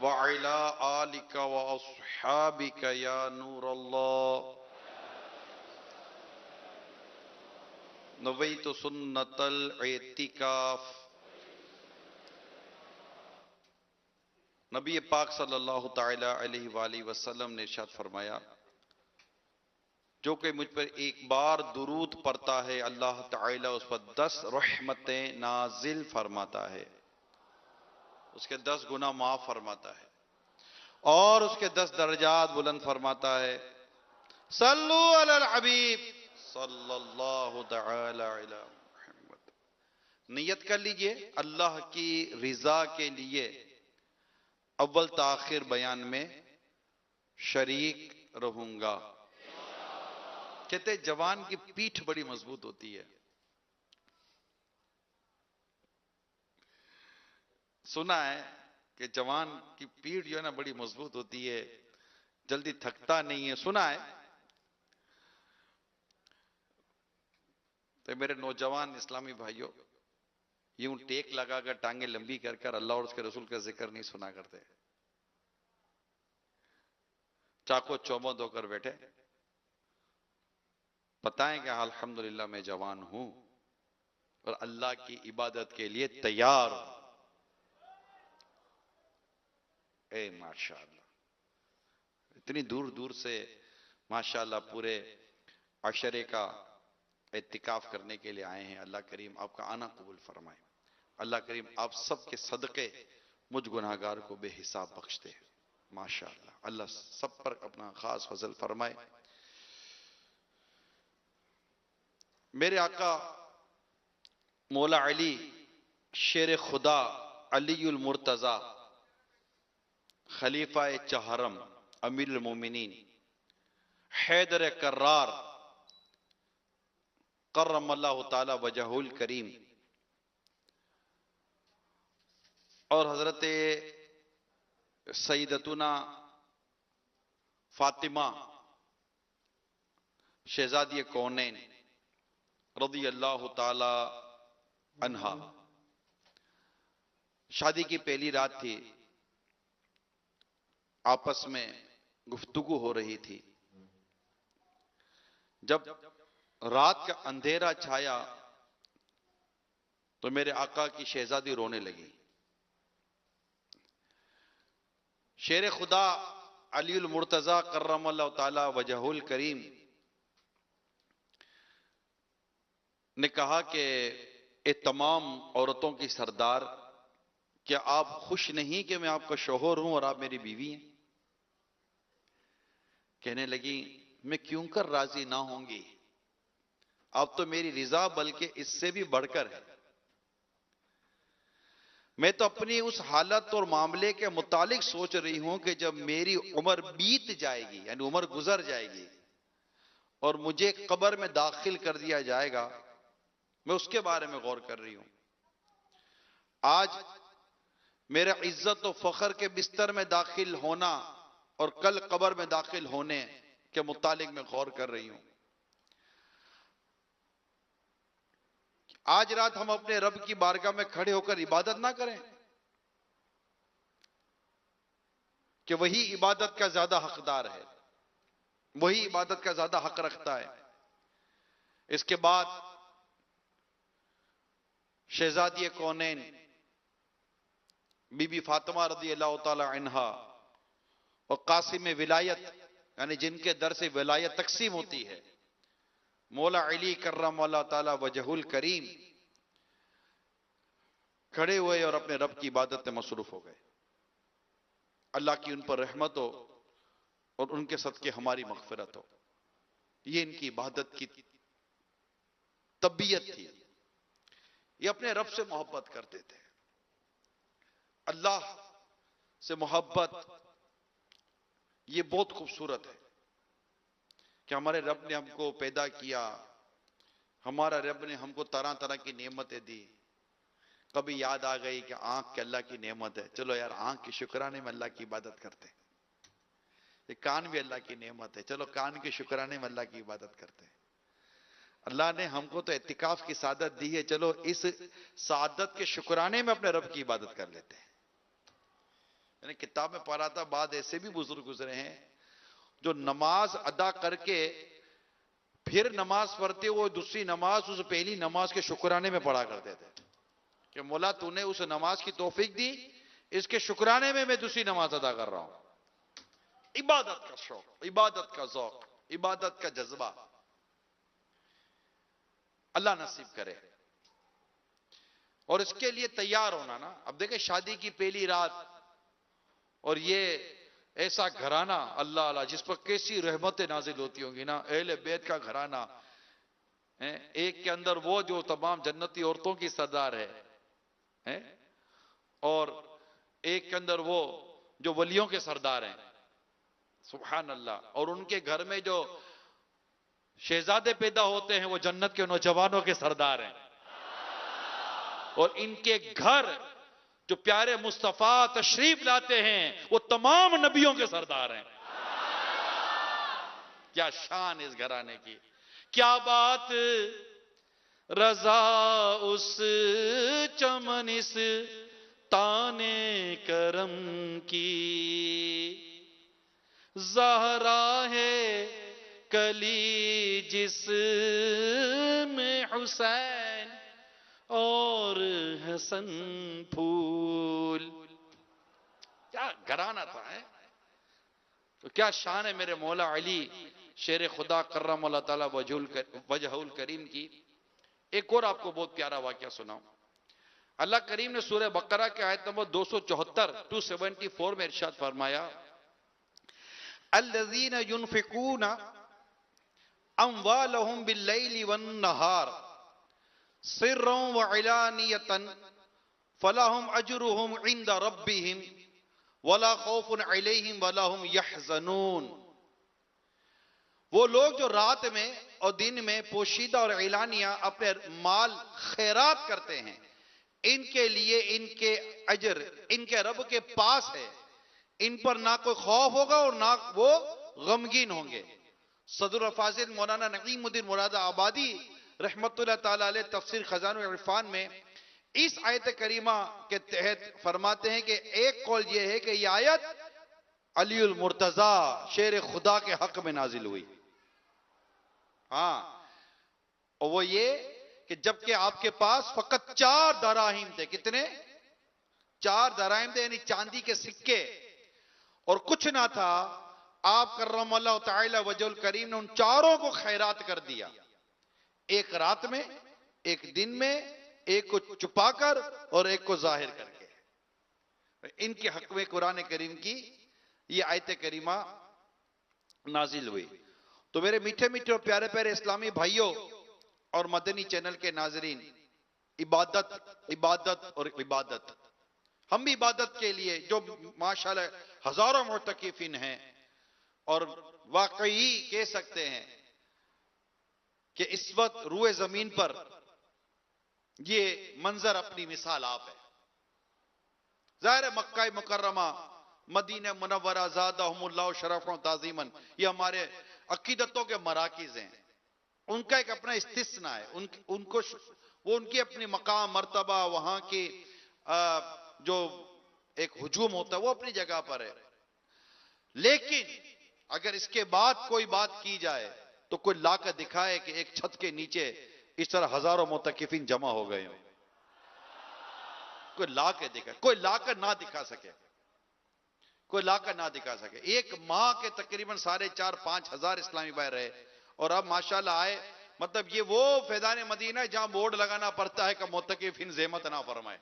وعلى آلك وأصحابك يا نور الله نویت سنت الاعتکاف۔ نبی پاک صلی اللہ تعالی علیہ وآلہ وسلم نے ارشاد فرمایا، جو کہ مجھ پر ایک بار درود پڑھتا ہے اللہ تعالی اس پر 10 رحمتیں نازل فرماتا ہے، اس کے 10 گناہ معاف فرماتا ہے اور اس کے 10 درجات بلند فرماتا ہے۔ صلو علی الحبیب صلی اللہ تعالی علی محمد۔ نیت کر لیجئے اللہ کی رضا کے لیے اول تاخیر بیان میں شریک رہوں گا۔ کہتے ہیں جوان کی پیٹھ بڑی مضبوط ہوتی ہے۔ سنا ہے کہ جوان کی پیٹھ جو ہے نا بڑی مضبوط ہوتی ہے، جلدی تھکتا نہیں ہے، سنا ہے۔ تو میرے نوجوان اسلامی بھائیوں، یوں ٹیک لگا کر ٹانگیں لمبی کر کر اللہ اور اس کے رسول کا ذکر نہیں سنا کرتے، چاقو چوبند ہو کر بیٹھے، بتائیں کہ الحمدللہ میں جوان ہوں اور اللہ کی عبادت کے لیے تیار ہوں۔ اے ماشاءاللہ، اتنی دور دور سے ماشاءاللہ پورے عشرے کا اعتکاف کرنے کے لیے آئے ہیں۔ اللہ کریم آپ کا آنا قبول فرمائے۔ اللہ کریم آپ سب کے صدقے مجھ گناہگار کو بے حساب بخش دے۔ ماشاءاللہ، اللہ سب پر اپنا خاص فضل فرمائے۔ میرے آقا مولا علی شیر خدا علی المرتضی خلیفہ چہارم امیر المومنین حیدر کرار کرم اللہ تعالی وجہہ الکریم اور حضرت سیدتنا فاطمہ شہزادی کونین رضی اللہ تعالی عنہا، شادی کی پہلی رات تھی، آپس میں گفتگو ہو رہی تھی۔ جب رات کا اندھیرا چھایا تو میرے آقا کی شہزادی رونے لگی۔ شیر خدا علی المرتضی کرم اللہ تعالی وجہہ الکریم نے کہا کہ اے تمام عورتوں کی سردار، کیا آپ خوش نہیں کہ میں آپ کا شوہر ہوں اور آپ میری بیوی ہیں؟ کہنے لگی میں کیوں کر راضی نہ ہوں گی، آپ تو میری رضا بلکہ اس سے بھی بڑھ کر ہے۔ میں تو اپنی اس حالت اور معاملے کے متعلق سوچ رہی ہوں کہ جب میری عمر بیت جائے گی، یعنی عمر گزر جائے گی اور مجھے قبر میں داخل کر دیا جائے گا، میں اس کے بارے میں غور کر رہی ہوں۔ آج میرے عزت و فخر کے بستر میں داخل ہونا اور کل قبر میں داخل ہونے کے متعلق میں غور کر رہی ہوں۔ آج رات ہم اپنے رب کی بارگاہ میں کھڑے ہو کر عبادت نہ کریں کہ وہی عبادت کا زیادہ حقدار ہے، وہی عبادت کا زیادہ حق رکھتا ہے۔ اس کے بعد شہزادی کونین بی بی فاطمہ رضی اللہ تعالی عنہا اور قاسم ولایت، یعنی جن کے در سے ولایت تقسیم ہوتی ہے، مولا علی کرم اللہ تعالی وجہ الکریم، کھڑے ہوئے اور اپنے رب کی عبادت میں مصروف ہو گئے۔ اللہ کی ان پر رحمت ہو اور ان کے صدقے ہماری مغفرت ہو۔ یہ ان کی عبادت کی طبیعت تھی، یہ اپنے رب سے محبت کرتے تھے۔ اللہ سے محبت یہ بہت خوبصورت ہے کہ ہمارے رب نے ہم کو پیدا کیا، ہمارا رب نے ہم کو طرح طرح کی نعمتیں دی۔ کبھی یاد آ گئی کہ آنکھ کے اللہ کی نعمت ہے، چلو یار آنکھ کی شکرانے میں اللہ کی عبادت کرتے ہیں۔ یہ کان بھی اللہ کی نعمت ہے، چلو کان کے شکرانے میں اللہ کی عبادت کرتے ہیں۔ اللہ نے ہم کو تو اعتکاف کی سعادت دی ہے، چلو اس سعادت کے شکرانے میں اپنے رب کی عبادت کر لیتے ہیں۔ یعنی کتاب میں پڑھا تھا بعد ایسے بھی بزرگ گزرے ہیں جو نماز ادا کر کے پھر نماز پڑھتے وہ دوسری نماز اس پہلی نماز کے شکرانے میں پڑھا کرتے تھے کہ مولا تو نے اس نماز کی توفیق دی، اس کے شکرانے میں دوسری نماز ادا کر رہا ہوں. عبادت کا شوق، عبادت کا ذوق، عبادت کا جذبہ اللہ نصیب کرے. اور اس کے لیے تیار ہونا نا. اب دیکھیں شادی کی پہلی رات اور یہ ایسا گھرانہ اللہ اللہ جس پر کیسی رحمتیں نازل ہوتی ہوں گی نا، اہل بیت کا گھرانہ، ایک کے اندر وہ جو تمام جنتی عورتوں کی سردار ہے اور ایک کے اندر وہ جو ولیوں کے سردار ہیں، سبحان اللہ. اور ان کے گھر میں جو شہزادے پیدا ہوتے ہیں وہ جنت کے نوجوانوں کے سردار ہیں. اور ان کے گھر جو پیارے مصطفیٰ تشریف لاتے ہیں وہ تمام نبیوں کے سردار ہیں. کیا شان اس گھرانے کی، کیا بات رضا اس چمن اس تانے کرم کی، زہرا ہے کلی جس میں حسین اور حسن پھول. کیا گھرانہ تھا ہے. تو کیا شان ہے میرے مولا علی شیر خدا کرم اللہ تعالیٰ وجہ الکریم کی. ایک اور آپ کو بہت پیارا واقعہ سناؤں. اللہ کریم نے سورہ بقرہ کے آیت نمبر 274 میں ارشاد فرمایا الذین ينفقون اموالهم باللیل والنہار سرا وعلانیتا فلہم اجرہم عند ربہم ولا خوف علیہم ولا ہم یحزنون. وہ لوگ جو رات میں اور دن میں پوشیدہ اور اعلانیہ اپنے مال خیرات کرتے ہیں، ان کے لیے ان کے اجر ان کے رب کے پاس ہے. ان پر نہ کوئی خوف ہوگا اور نہ وہ غمگین ہوں گے. صدر الفاضل مولانا نعیم الدین مراد آبادی رحمت اللہ تعالیٰ علیہ تفسیر خزانہ العرفان میں اس آیت کریمہ کے تحت فرماتے ہیں کہ ایک قول یہ ہے کہ یہ آیت علی المرتضی شیر خدا کے حق میں نازل ہوئی. ہاں، اور وہ یہ کہ جبکہ آپ کے پاس فقط 4 دراہیم تھے. کتنے؟ 4 دراہیم تھے، یعنی چاندی کے سکے، اور کچھ نہ تھا. آپ کرم اللہ تعالی وجہ الکریم نے ان چاروں کو خیرات کر دیا، ایک رات میں، ایک دن میں، ایک کو چھپا کر اور ایک کو ظاہر کر کے. ان کے حق میں قرآن کریم کی یہ آیت کریمہ نازل ہوئی. تو میرے میٹھے میٹھے اور پیارے پیارے اسلامی بھائیوں اور مدنی چینل کے ناظرین، عبادت عبادت اور عبادت. ہم بھی عبادت کے لیے جو ماشاءاللہ ہزاروں معتکفین ہیں، اور واقعی کہہ سکتے ہیں کہ اس وقت روئے زمین پر یہ منظر اپنی مثال آپ ہے. ظاہر مکہ مکرمہ، مدینہ منورہ زادہم اللہ شرفا و تعظیماً، یہ ہمارے عقیدتوں کے مراکز ہیں. ان کا ایک اپنا استثناء ہے. وہ ان کی اپنی مقام مرتبہ، وہاں کی جو ایک ہجوم ہوتا ہے وہ اپنی جگہ پر ہے. لیکن اگر اس کے بعد کوئی بات کی جائے تو کوئی لا کر دکھائے کہ ایک چھت کے نیچے اس طرح ہزاروں معتکفین جمع ہو گئے ہوں. کوئی لا کے دکھائے، کوئی لا کر نہ دکھا سکے، کوئی لا کر نہ دکھا سکے. ایک ماہ کے تقریباً 4,500-5 ہزار اسلامی بھائی رہے، اور اب ماشاءاللہ آئے. مطلب یہ وہ فیضان مدینہ ہے جہاں بورڈ لگانا پڑتا ہے کہ معتکفین زحمت نہ فرمائے.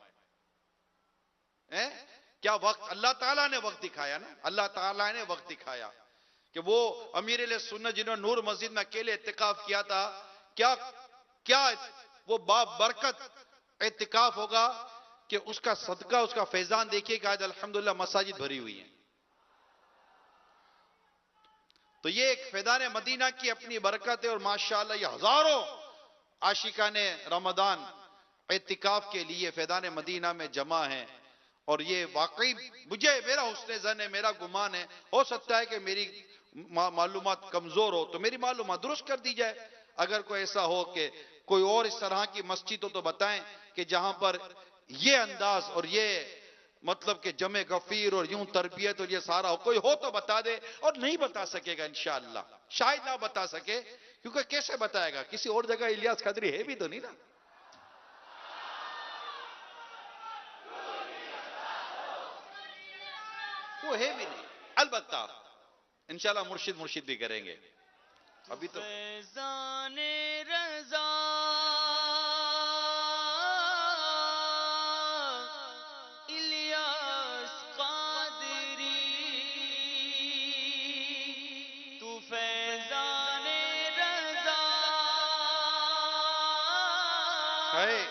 کیا وقت اللہ تعالیٰ نے وقت دکھایا نا. اللہ تعالیٰ نے وقت دکھایا کہ وہ امیر علیہ سنت جنہوں نے نور مسجد میں اکیلے اعتکاف کیا تھا، کیا وہ برکت اعتکاف ہوگا کہ اس کا صدقہ، اس کا فیضان دیکھیے کہ آج الحمدللہ مساجد بھری ہوئی ہیں. تو یہ ایک فیضان مدینہ کی اپنی برکت ہے. اور ماشاءاللہ یہ ہزاروں عاشقان رمضان اعتکاف کے لیے فیضان مدینہ میں جمع ہیں. اور یہ واقعی میرا حسن ظن ہے، میرا گمان ہے، ہو سکتا ہے کہ میری معلومات کمزور ہو تو میری معلومات درست کر دی جائے. اگر کوئی ایسا ہو کہ کوئی اور اس طرح کی مسجد ہو تو بتائیں کہ جہاں پر یہ انداز اور یہ مطلب کہ جمع غفیر اور یوں تربیت اور یہ سارا کوئی ہو تو بتا دے، اور نہیں بتا سکے گا انشاءاللہ، شاید نہ بتا سکے، کیونکہ کیسے بتائے گا؟ کسی اور جگہ الیاس قادری ہے بھی تو نہیں نا، وہ ہے بھی نہیں۔ البتہ انشاءاللہ مرشد بھی کریں گے، ابھی تو فیضان رضا الیاس قادری، تو فیضان رضا ہے۔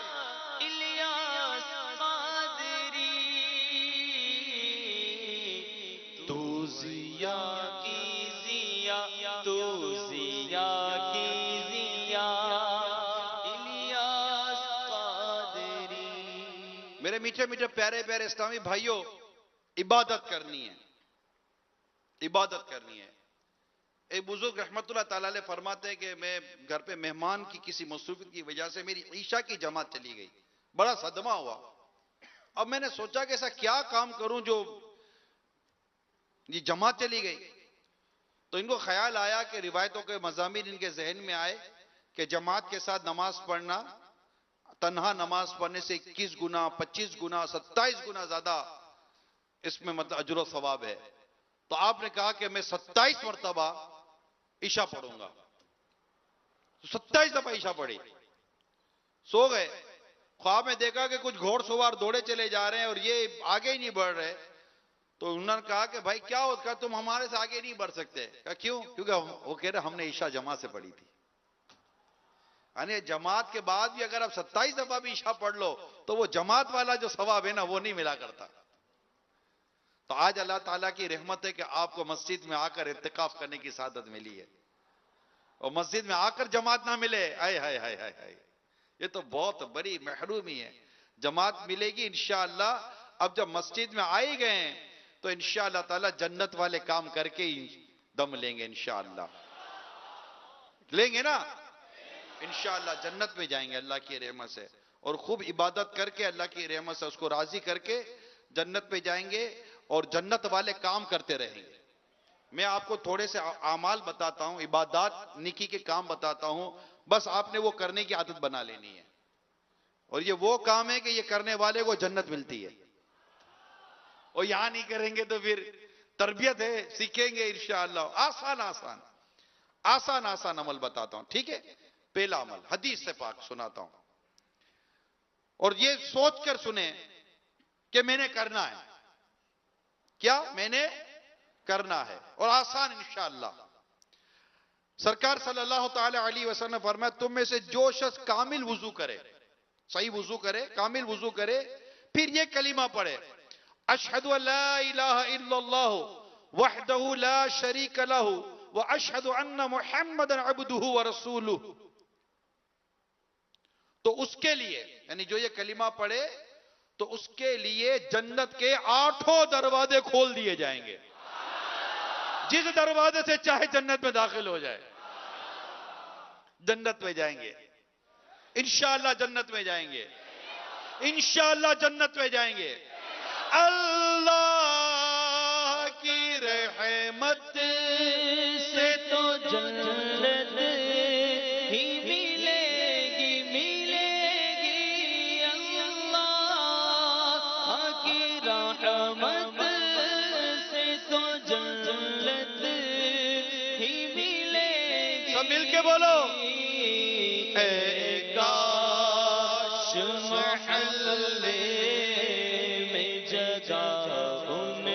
الیاس قادری، تو ضیا کی ضیا، تو ضیا کی ضیا، الیاس قادری۔ میرے میٹھے میٹھے پیارے پیارے اسلامی بھائیوں، عبادت کرنی ہے، عبادت کرنی ہے۔ ایک بزرگ رحمت اللہ تعالیٰ علیہ فرماتے ہیں کہ میں گھر پہ مہمان کی کسی مصروفیت کی وجہ سے میری عشاء کی جماعت چلی گئی، بڑا صدمہ ہوا۔ اب میں نے سوچا کہ ایسا کیا کام کروں جو یہ جماعت چلی گئی، تو ان کو خیال آیا کہ روایتوں کے مضامین ان کے ذہن میں آئے کہ جماعت کے ساتھ نماز پڑھنا تنہا نماز پڑھنے سے 21 گنا 25 گنا 27 گنا زیادہ اس میں مطلب اجر و ثواب ہے۔ تو آپ نے کہا کہ میں 27 مرتبہ عشاء پڑھوں گا، 27 دفعہ عشاء پڑھی، سو گئے۔ خواب میں دیکھا کہ کچھ گھوڑ سوار دوڑے چلے جا رہے ہیں اور یہ آگے ہی نہیں بڑھ رہے، تو انہوں نے کہا کہ بھائی کیا ہوتا، تم ہمارے سے آگے نہیں بڑھ سکتے؟ کہا کیوں؟ کیونکہ وہ کہہ رہے ہم نے عشاء جماعت سے پڑھی تھی، یعنی جماعت کے بعد بھی اگر آپ 27 دفعہ بھی عشاء پڑھ لو تو وہ جماعت والا جو ثواب ہے نا وہ نہیں ملا کرتا۔ تو آج اللہ تعالیٰ کی رحمت ہے کہ آپ کو مسجد میں آ کر اعتکاف کرنے کی سعادت ملی ہے، اور مسجد میں آ کر جماعت نہ ملے، آئے ہائے ہائے ہائے ہائے، یہ تو بہت بڑی محرومی ہے۔ جماعت ملے گی انشاءاللہ۔ اب جب مسجد میں آئے گئے ہیں تو انشاءاللہ تعالیٰ جنت والے کام کر کے ہی دم لیں گے انشاءاللہ، لیں گے نا انشاءاللہ، جنت میں جائیں گے اللہ کی رحمت سے، اور خوب عبادت کر کے اللہ کی رحمت سے اس کو راضی کر کے جنت پہ جائیں گے اور جنت والے کام کرتے رہیں گے۔ میں آپ کو تھوڑے سے اعمال بتاتا ہوں، عبادات نیکی کے کام بتاتا ہوں، بس آپ نے وہ کرنے کی عادت بنا لینی ہے، اور یہ وہ کام ہے کہ یہ کرنے والے کو جنت ملتی ہے، اور یہاں نہیں کریں گے تو پھر تربیت ہے، سیکھیں گے انشاءاللہ۔ آسان آسان آسان آسان عمل بتاتا ہوں، ٹھیک ہے؟ پہلا عمل حدیث سے پاک سناتا ہوں، اور یہ سوچ کر سنیں کہ میں نے کرنا ہے کیا، میں نے کرنا ہے، اور آسان انشاءاللہ۔ سرکار صلی اللہ تعالی علیہ وسلم نے فرمایا تم میں سے جو شخص کامل وضو کرے، صحیح وضو کرے، کامل وضو کرے، پھر یہ کلمہ پڑھے، اشہد ان لا الہ الا اللہ وحدہ لا شریک لہ واشہد ان محمدا عبدہ ورسولہ، تو اس کے لیے، یعنی جو یہ کلمہ پڑھے تو اس کے لیے جنت کے 8 دروازے کھول دیے جائیں گے، جس دروازے سے چاہے جنت میں داخل ہو جائے، جنت میں جائیں گے انشاءاللہ، جنت میں جائیں گے انشاءاللہ، جنت میں جائیں گے۔ اللہ کی رحمت سے تو جنت ہی ملے گی، اللہ کی رحمت سے تو جنت ہی ملے گی۔ سب مل کے بولو، اے کاش محلے میں جگہ ان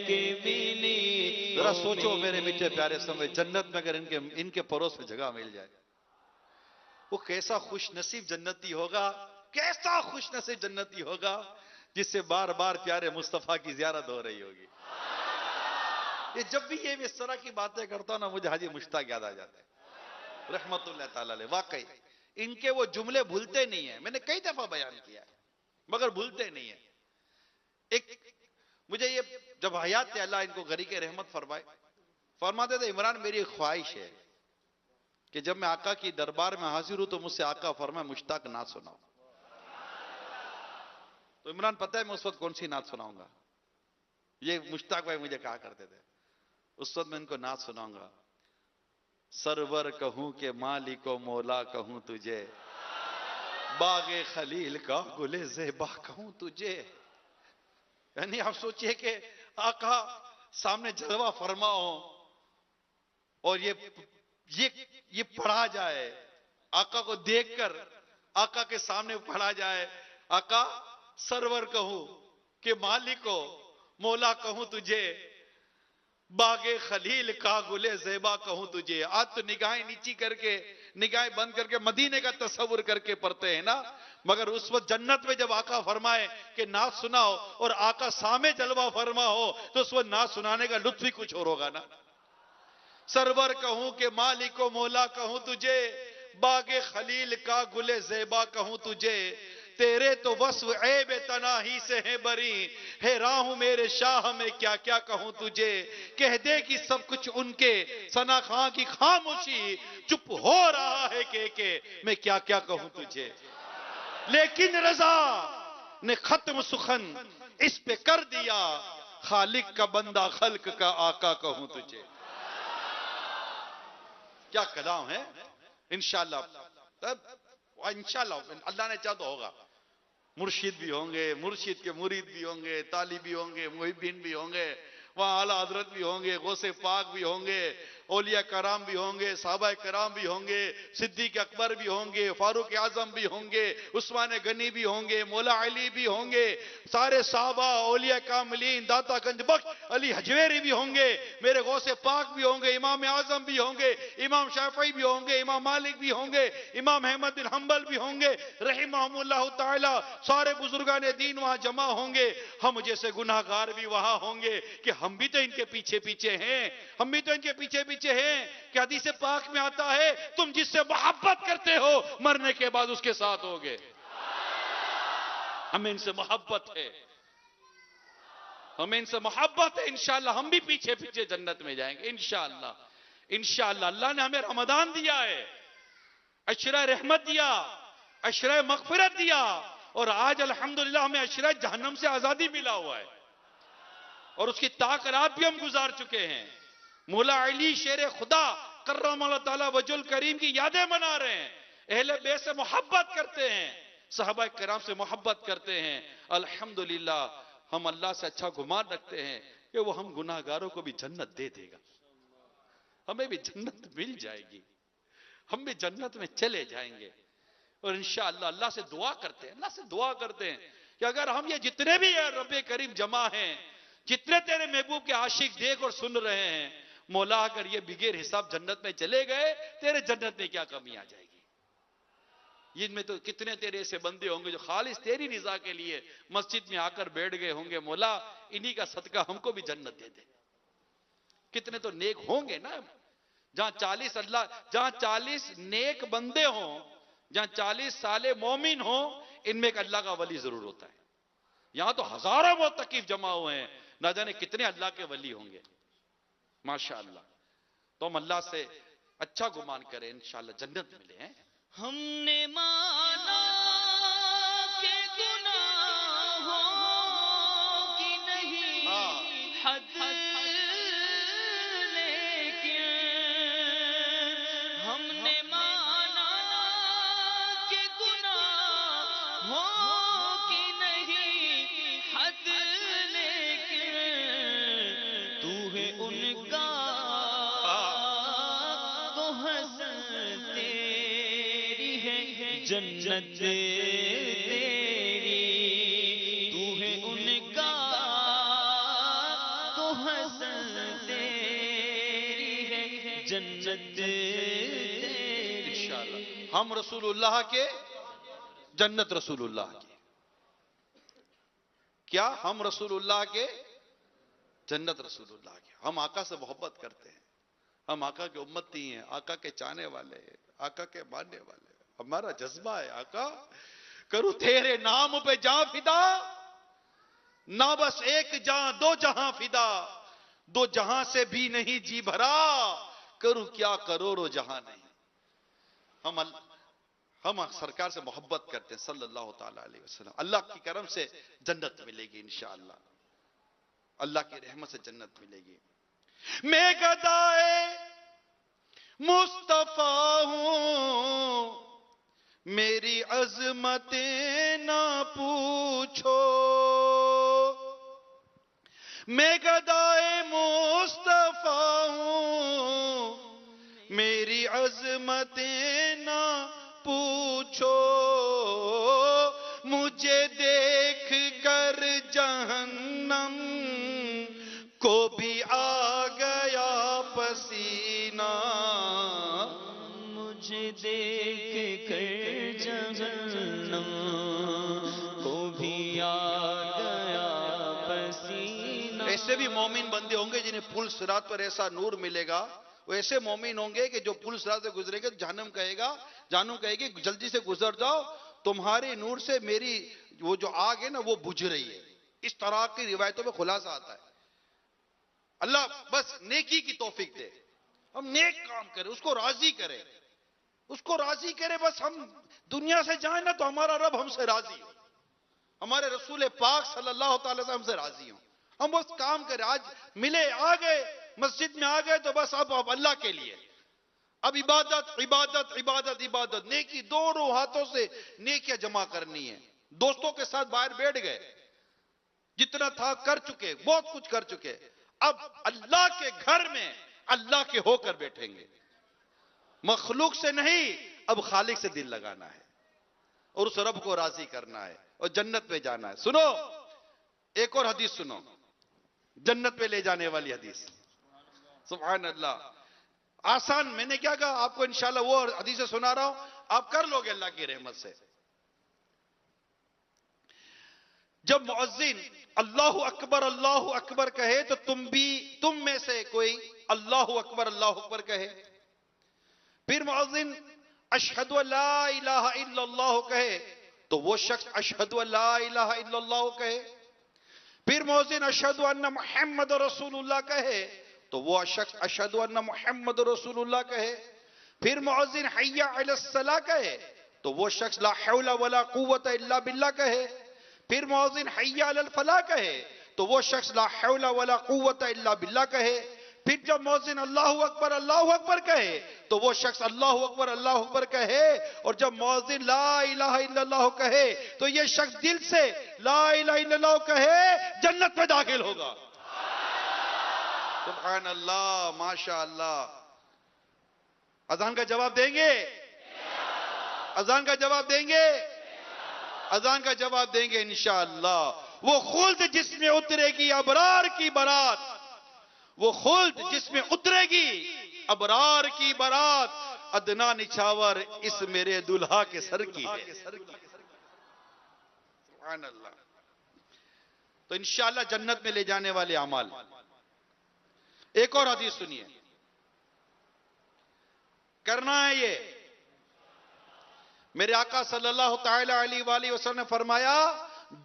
کے ملی۔ ذرا سوچو میرے میٹھے پیارے سمجھ، جنت میں اگر ان کے پڑوس میں جگہ مل جائے، وہ کیسا خوش نصیب جنتی ہوگا، کیسا خوش نصیب جنتی ہوگا جس سے بار بار پیارے مصطفیٰ کی زیارت ہو رہی ہوگی۔ یہ جب بھی یہ اس طرح کی باتیں کرتا ہوں نا، مجھے حاجی مشتاق یاد آ جاتے ہیں رحمت اللہ تعالیٰ علیہ۔ واقعی ان کے وہ جملے بھولتے نہیں ہیں، میں نے کئی دفعہ بیان کیا ہے مگر بھولتے نہیں ہیں۔ ایک مجھے یہ جب حیات تھے، اللہ ان کو غریق رحمت فرمائے، فرماتے تھے عمران میری ایک خواہش ہے کہ جب میں آقا کی دربار میں حاضر ہوں تو مجھ سے آقا فرمائے مشتاق نہ سناؤ، تو عمران پتہ ہے میں اس وقت کون سی نعت سناؤں گا؟ یہ مشتاق بھائی مجھے کہا کرتے تھے اس وقت میں ان کو نعت سناؤں گا، سرور کہوں کہ مالک و مولا کہوں تجھے، باغ خلیل کا گل زیبا کہوں تجھے. یعنی آپ سوچئے کہ آقا سامنے جلوہ فرما ہو اور یہ پڑھا جائے، آقا کو دیکھ کر آقا کے سامنے پڑھا جائے، آقا سرور کہوں کہ مالک و مولا کہوں تجھے، باغ خلیل کا گل زیبا کہوں تجھے. آج تو نگاہیں نیچی کر کے، نگاہیں بند کر کے مدینے کا تصور کر کے پڑھتے ہیں نا، مگر اس وقت جنت میں جب آقا فرمائے کہ نعت سناؤ اور آقا سامنے جلوہ فرما ہو تو اس وقت نعت سنانے کا لطف ہی کچھ اور ہوگا نا. سرور کہوں کہ مالک و مولا کہوں تجھے، باغ خلیل کا گل زیبا کہوں تجھے، تیرے تو وصف عیب تناہی سے ہیں بری، حیران ہوں میرے شاہ میں کیا کیا کہوں تجھے. کہہ دے کہ سب کچھ ان کے، ثنا خاں کی خاموشی، چپ ہو رہا ہے کہ میں کیا کیا کہوں تجھے. لیکن رضا نے ختم سخن اس پہ کر دیا، خالق کا بندہ خلق کا آقا کہوں تجھے. کیا کلام ہے. انشاءاللہ انشاءاللہ اللہ نے چاہا تو ہوگا. مرشد بھی ہوں گے، مرشد کے مرید بھی ہوں گے، طالب بھی ہوں گے، محبین بھی ہوں گے، وہاں اعلیٰ حضرت بھی ہوں گے، غوث پاک بھی ہوں گے، اولیاء کرام بھی ہوں گے، صحابہ کرام بھی ہوں گے، صدیق اکبر بھی ہوں گے، فاروق اعظم بھی ہوں گے، عثمان غنی بھی ہوں گے، مولا علی بھی ہوں گے، سارے صحابہ، اولیاء کاملین، داتا گنج بخش علی حجویری بھی ہوں گے، میرے غوث پاک بھی ہوں گے، امام اعظم بھی ہوں گے، امام شافعی بھی ہوں گے، امام مالک بھی ہوں گے، امام احمد بن حنبل بھی ہوں گے رحمہم اللہ تعالی. سارے بزرگان دین وہاں جمع ہوں گے. ہم جیسے گناہگار بھی وہاں ہوں گے کہ ہم بھی تو ان کے پیچھے پیچھے ہیں، ہم بھی تو ان کے پیچھے پیچھے ہیں. کہ حدیث پاک میں آتا ہے تم جس سے محبت کرتے ہو مرنے کے بعد اس کے ساتھ ہوگے. ہمیں ان سے محبت ہے، ہمیں ان سے محبت ہے. انشاءاللہ ہم بھی پیچھے پیچھے جنت میں جائیں گے انشاءاللہ. انشاءاللہ اللہ نے ہمیں رمضان دیا ہے، عشرہ رحمت دیا، عشرہ مغفرت دیا، اور آج الحمدللہ ہمیں عشرہ جہنم سے آزادی ملا ہوا ہے اور اس کی تاکرات بھی ہم گزار چکے ہیں. مولا علی شیر خدا کرم اللہ تعالیٰ وجہ الکریم کی یادیں منا رہے ہیں. اہل بیت سے محبت کرتے ہیں، صحابہ کرام سے محبت کرتے ہیں. الحمدللہ ہم اللہ سے اچھا گمان رکھتے ہیں کہ وہ ہم گناہگاروں کو بھی جنت دے دے گا، ہمیں بھی جنت مل جائے گی، ہم بھی جنت میں چلے جائیں گے. اور انشاءاللہ اللہ سے دعا کرتے ہیں، اللہ سے دعا کرتے ہیں کہ اگر ہم یہ جتنے بھی رب کریم جمع ہیں، جتنے تیرے محبوب کے عاشق دیکھ اور سن رہے ہیں، مولا اگر یہ بغیر حساب جنت میں چلے گئے تیرے جنت میں کیا کمی آ جائے گی. ان میں تو کتنے تیرے ایسے بندے ہوں گے جو خالص تیری رضا کے لیے مسجد میں آ کر بیٹھ گئے ہوں گے. مولا انہی کا صدقہ ہم کو بھی جنت دے دے. کتنے تو نیک ہوں گے نا، جہاں 40 نیک بندے ہوں، جہاں 40 صالح مومن ہوں، ان میں ایک اللہ کا ولی ضرور ہوتا ہے. یہاں تو ہزاروں معتکف جمع ہوئے ہیں، نہ جانے کتنے اللہ کے ولی ہوں گے. ماشاءاللہ تو ہم اللہ سے اچھا گمان کریں، انشاءاللہ جنت ملے ہیں. ہم نے مانا کہ گناہوں کی نہیں حد، لیکن ہم نے مانا کہ گناہوں کی نہیں حد، لیکن تو ہے ان کا تو حسن تیری ہے جنت تیری، تو ہے ان کا تو حسن تیری ہے جنت تیری. انشاءاللہ ہم رسول اللہ کے، جنت رسول اللہ کی. کیا ہم رسول اللہ کے، جنت رسول اللہ کی. ہم آقا سے محبت کرتے ہیں، ہم آقا کے امتی ہیں، آقا کے چاہنے والے ہیں، آقا کے ماننے والے ہیں. ہمارا جذبہ ہے آقا کرو تیرے نام پہ جاں فدا، نہ بس ایک جاں دو جہاں فدا، دو جہاں سے بھی نہیں جی بھرا، کروں کیا کروڑوں جہاں نہیں. ہم سرکار سے محبت کرتے ہیں صلی اللہ تعالی علیہ وسلم. اللہ کی کرم سے جنت ملے گی انشاءاللہ. اللہ کی رحمت سے جنت ملے گی. میں گدائے مصطفیٰ ہوں، میری عظمتیں نہ پوچھو. میں گدائے مصطفیٰ ہوں، میری عظمتیں نہ پوچھو. مجھے دیکھ کر جہنم کو بھی آ گیا پسینہ. مجھے دیکھ کر جہنم کو بھی آ گیا پسینہ. ایسے بھی مومن بندے ہوں گے جنہیں پل صراط پر ایسا نور ملے گا. وہ ایسے مومن ہوں گے کہ جو پل صراط سے گزرے گا جہنم کہے گی جلدی سے گزر جاؤ، تمہارے نور سے میری وہ جو آگ ہے نا وہ بجھ رہی ہے. اس طرح کی روایتوں میں خلاصہ آتا ہے. اللہ بس نیکی کی توفیق دے، ہم نیک کام کریں، اس کو راضی کرے. بس ہم دنیا سے جائیں نا تو ہمارا رب ہم سے راضی ہو، ہمارے رسول پاک صلی اللہ تعالی وسلم ہم سے راضی ہوں. ہم بس کام کریں. آج ملے، آ گئے، مسجد میں آ گئے تو بس اب اللہ کے لیے اب عبادت نیکی دونوں ہاتھوں سے نیکیاں جمع کرنی ہے. دوستوں کے ساتھ باہر بیٹھ گئے، جتنا تھا کر چکے، بہت کچھ کر چکے. اب اللہ کے گھر میں اللہ کے ہو کر بیٹھیں گے، مخلوق سے نہیں، اب خالق سے دل لگانا ہے اور اس رب کو راضی کرنا ہے اور جنت میں جانا ہے. سنو ایک اور حدیث سنو، جنت پہ لے جانے والی حدیث. سبحان اللہ. آسان، میں نے کیا کہا آپ کو انشاءاللہ وہ حدیثیں سنا رہا ہوں، آپ کر لو گے اللہ کی رحمت سے. جب مؤذن اللہ اکبر کہے تو تم میں سے کوئی اللہ اکبر کہے. پھر مؤذن اشہد ان لا الہ الا اللہ کہے تو وہ شخص اشہد ان لا الہ الا اللہ کہے. پھر مؤذن اشہد ان محمد رسول اللہ کہے تو وہ شخص اشہد ان محمد رسول اللہ کہے. پھر مؤذن حی علی الصلاۃ کہے تو وہ شخص لا حول ولا قوت الا باللہ کہے. پھر مؤذن حی علی الفلاح کہے تو وہ شخص لا حول ولا قوت الا باللہ کہے. پھر جب مؤذن اللہ اکبر کہے تو وہ شخص اللہ اکبر کہے. اور جب مؤذن لا الہ الا اللہ کہے تو یہ شخص دل سے لا الہ الا اللہ کہے، جنت میں داخل ہوگا. سبحان اللہ، ماشاء اللہ. اذان کا جواب دیں گے؟ اذان کا جواب دیں گے؟ اذان کا جواب دیں گے انشاءاللہ. وہ خلد جس میں اترے گی ابرار کی بارات، وہ خلد جس میں اترے گی ابرار کی بارات، ادنا نچھاور اس میرے دلہا کے سر کی ہے. سبحان اللہ. تو انشاءاللہ جنت میں لے جانے والے اعمال. ایک اور حدیث سنیے، کرنا ہے یہ. میرے آقا صلی اللہ تعالی علیہ وآلہ وسلم نے فرمایا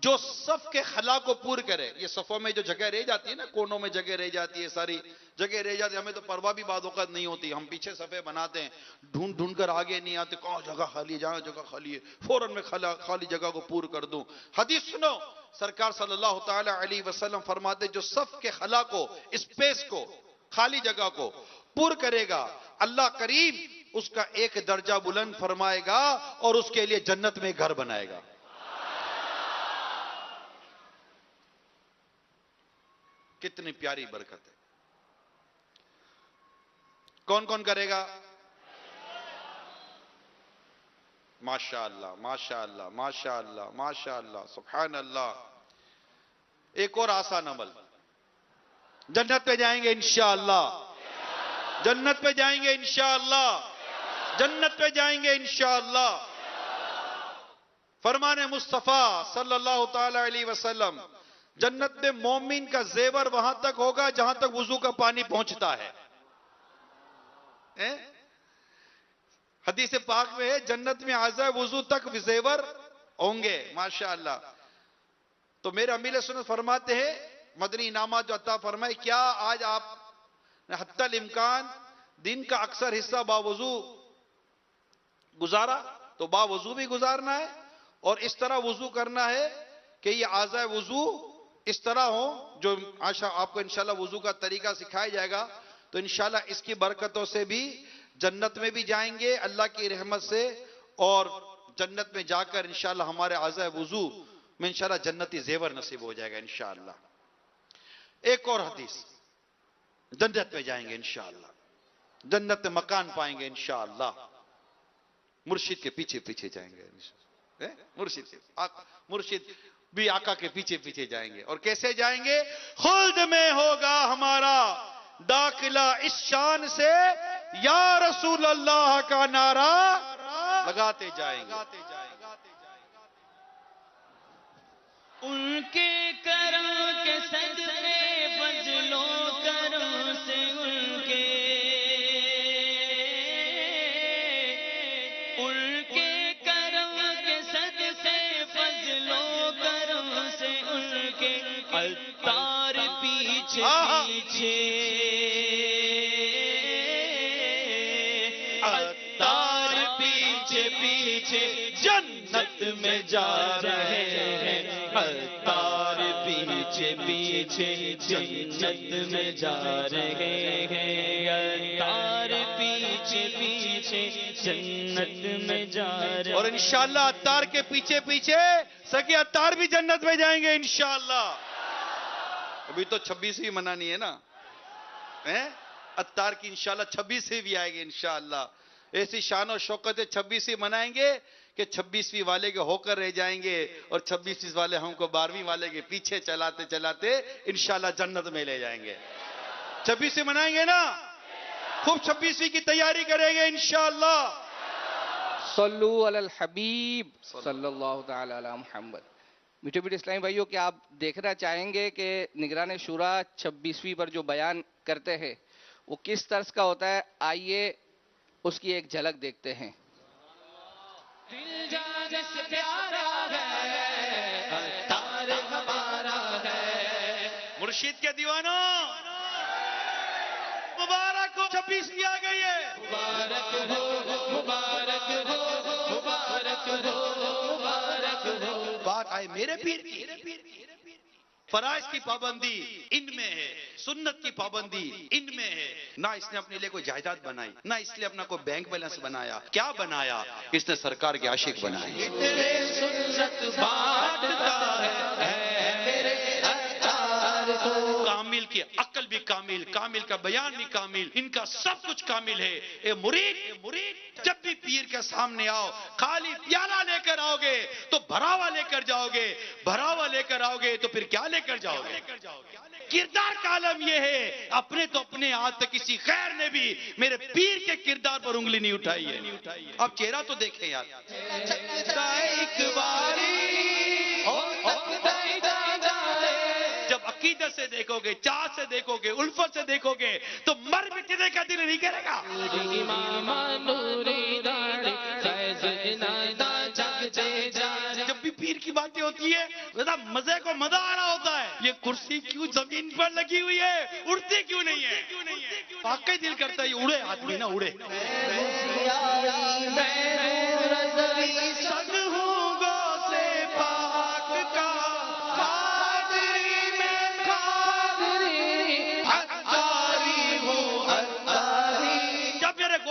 جو صف کے خلا کو پور کرے. یہ صفوں میں جو جگہ رہ جاتی ہے نا، کونوں میں جگہ رہ جاتی ہے، ساری جگہ رہ جاتی ہے، ہمیں تو پرواہ بھی بعض اوقات نہیں ہوتی. ہم پیچھے صفے بناتے ہیں، ڈھونڈ کر آگے نہیں آتے، کہاں جگہ خالی ہے، جہاں جگہ خالی ہے فوراً میں خالی جگہ کو پور کر دوں. حدیث سنو، سرکار صلی اللہ تعالی علیہ وسلم فرماتے جو صف کے خلا کو، اسپیس کو، خالی جگہ کو پور کرے گا، اللہ کریم اس کا ایک درجہ بلند فرمائے گا اور اس کے لیے جنت میں گھر بنائے گا. کتنی پیاری برکت ہے. کون کون کرے گا؟ ماشاءاللہ ماشاءاللہ ماشاءاللہ ماشاءاللہ سبحان اللہ. ایک اور آسان عمل. جنت پہ جائیں گے انشاءاللہ، جنت پہ جائیں گے انشاءاللہ، جنت پہ جائیں گے انشاءاللہ. فرمان مصطفیٰ صلی اللہ تعالی علیہ وسلم، جنت میں مومن کا زیور وہاں تک ہوگا جہاں تک وضو کا پانی پہنچتا ہے. حدیث پاک میں ہے جنت میں اعضاء وضو تک زیور ہوں گے. ماشاءاللہ. تو میرے امیل سنت فرماتے ہیں، مدنی انعامات جو عطا فرمائے، کیا آج آپ حتی الامکان دن کا اکثر حصہ باوضو گزارا؟ تو باوضو بھی گزارنا ہے اور اس طرح وضو کرنا ہے کہ یہ اعضاء وضو اس طرح ہو جو آپ کو انشاءاللہ وضو کا طریقہ سکھایا جائے گا. تو انشاءاللہ اس کی برکتوں سے بھی جنت میں بھی جائیں گے اللہ کی رحمت سے, اور جنت میں جا کر انشاءاللہ ہمارے اعضاء وضو میں انشاءاللہ جنتی زیور نصیب ہو جائے گا انشاءاللہ. ایک اور حدیث, جنت میں جائیں گے انشاءاللہ, جنت میں مکان پائیں گے انشاءاللہ, مرشد کے پیچھے پیچھے جائیں گے, مرشد بھی آقا کے پیچھے پیچھے جائیں گے. اور کیسے جائیں گے؟ خلد میں ہوگا ہمارا داخلہ اس شان سے یا رسول اللہ کا نعرہ لگاتے جائیں گے. ان کے کرم کے صدقے فضل و کرم سے ان کے کرم کے صدقے فضل و کرم سے ان کے عطار پیچھے پیچھے عطار پیچھے پیچھے جنت میں جا رہے ہیں. عطار پیچھے پیچھے جنت میں جا رہے ہیں. عطار پیچھے پیچھے جنت میں جا رہے ہیں. اور انشاءاللہ عطار کے پیچھے پیچھے سکے عطار بھی جنت میں جائیں گے انشاءاللہ. ابھی تو 26ویں منانی ہے نا, عطار کی انشاءاللہ 26ویں بھی آئے گی انشاءاللہ. ایسی شان و شوکت 26ویں منائیں گے کہ 26ویں والے کے ہو کر رہ جائیں گے, اور 26ویں والے ہم کو 12ویں والے کے پیچھے چلاتے چلاتے انشاءاللہ جنت میں لے جائیں گے. 26ویں منائیں گے نا, خوب 26ویں کی تیاری کریں گے انشاءاللہ. صلو علی الحبیب صلی اللہ تعالی علی محمد. میٹھے میٹھے اسلامی بھائیوں, کہ آپ دیکھنا چاہیں گے کہ نگران شورا 26ویں پر جو بیان کرتے ہیں وہ کس طرز کا ہوتا ہے. آئیے اس کی ایک جھلک دیکھتے ہیں. دل جان سے پیارا ہے عطار ہمارا ہے. مرشد کے دیوانوں مبارک ہو, 26ویں آ گئی ہے. مبارک ہو مبارک ہو مبارک ہو مبارک ہو. بات آئے میرے پیر کی, فرائض کی پابندی ان میں ہے, سنت کی پابندی ان میں ہے. نہ اس نے اپنے لیے کوئی جائیداد بنائی, نہ اس لیے اپنا کوئی بینک بیلنس بنایا. کیا بنایا؟ اس نے سرکار کے عاشق بنائے. سنت بانٹتا ہے میرے عطار کو. کامل کی عقل بھی کامل, کامل کا بیان بھی کامل, ان کا سب کچھ کامل ہے. اے مرید, جب بھی پیر کے سامنے آؤ خالی پیالہ لے کر آؤ گے تو بھراوا لے کر جاؤ گے, بھراوا لے کر آؤ گے تو پھر کیا لے کر جاؤ گے؟ کردار کا عالم یہ ہے. اپنے تو اپنے آج تک کسی خیر نے بھی میرے پیر کے کردار پر انگلی نہیں اٹھائی ہے. اب چہرہ تو دیکھیں یار. ایک باری جب عقیدت سے دیکھو گے, چاہت سے دیکھو گے, الفت سے دیکھو گے تو مر مٹنے کا دل نہیں کرے گا. جب بھی پیر کی باتیں ہوتی ہے مزے کو مزہ آ رہا ہوتا ہے. یہ کرسی کیوں زمین پر لگی ہوئی ہے, اڑتی کیوں نہیں ہے؟ واقعی دل کرتا ہے اڑے آدمی نا, اڑے.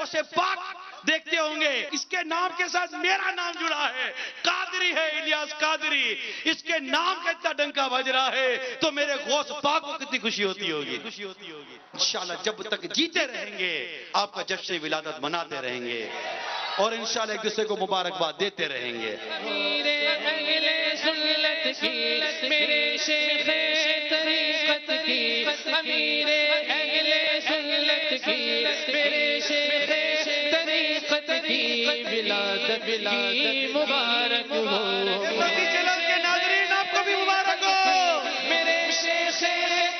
سے پاک دیکھتے ہوں گے اس کے نام کے ساتھ میرا نام جڑا ہے, قادری ہے, الیاس قادری. اس کے نام کا اتنا ڈنکا بج رہا ہے تو میرے غوث پاک کو کتنی خوشی ہوتی ہوگی. انشاءاللہ جب تک جیتے رہیں گے آپ کا جشن ولادت مناتے رہیں گے, اور انشاءاللہ ایک دوسرے کو مبارکباد دیتے رہیں گے. میرے سنت کی, میرے شیخ طریقت کی, امیر اہل سنت کی, میرے شیخ طریقت کی ولادت کی مبارک ہو. جلال کے ناظرین آپ کو بھی مبارک ہو. میرے شیخ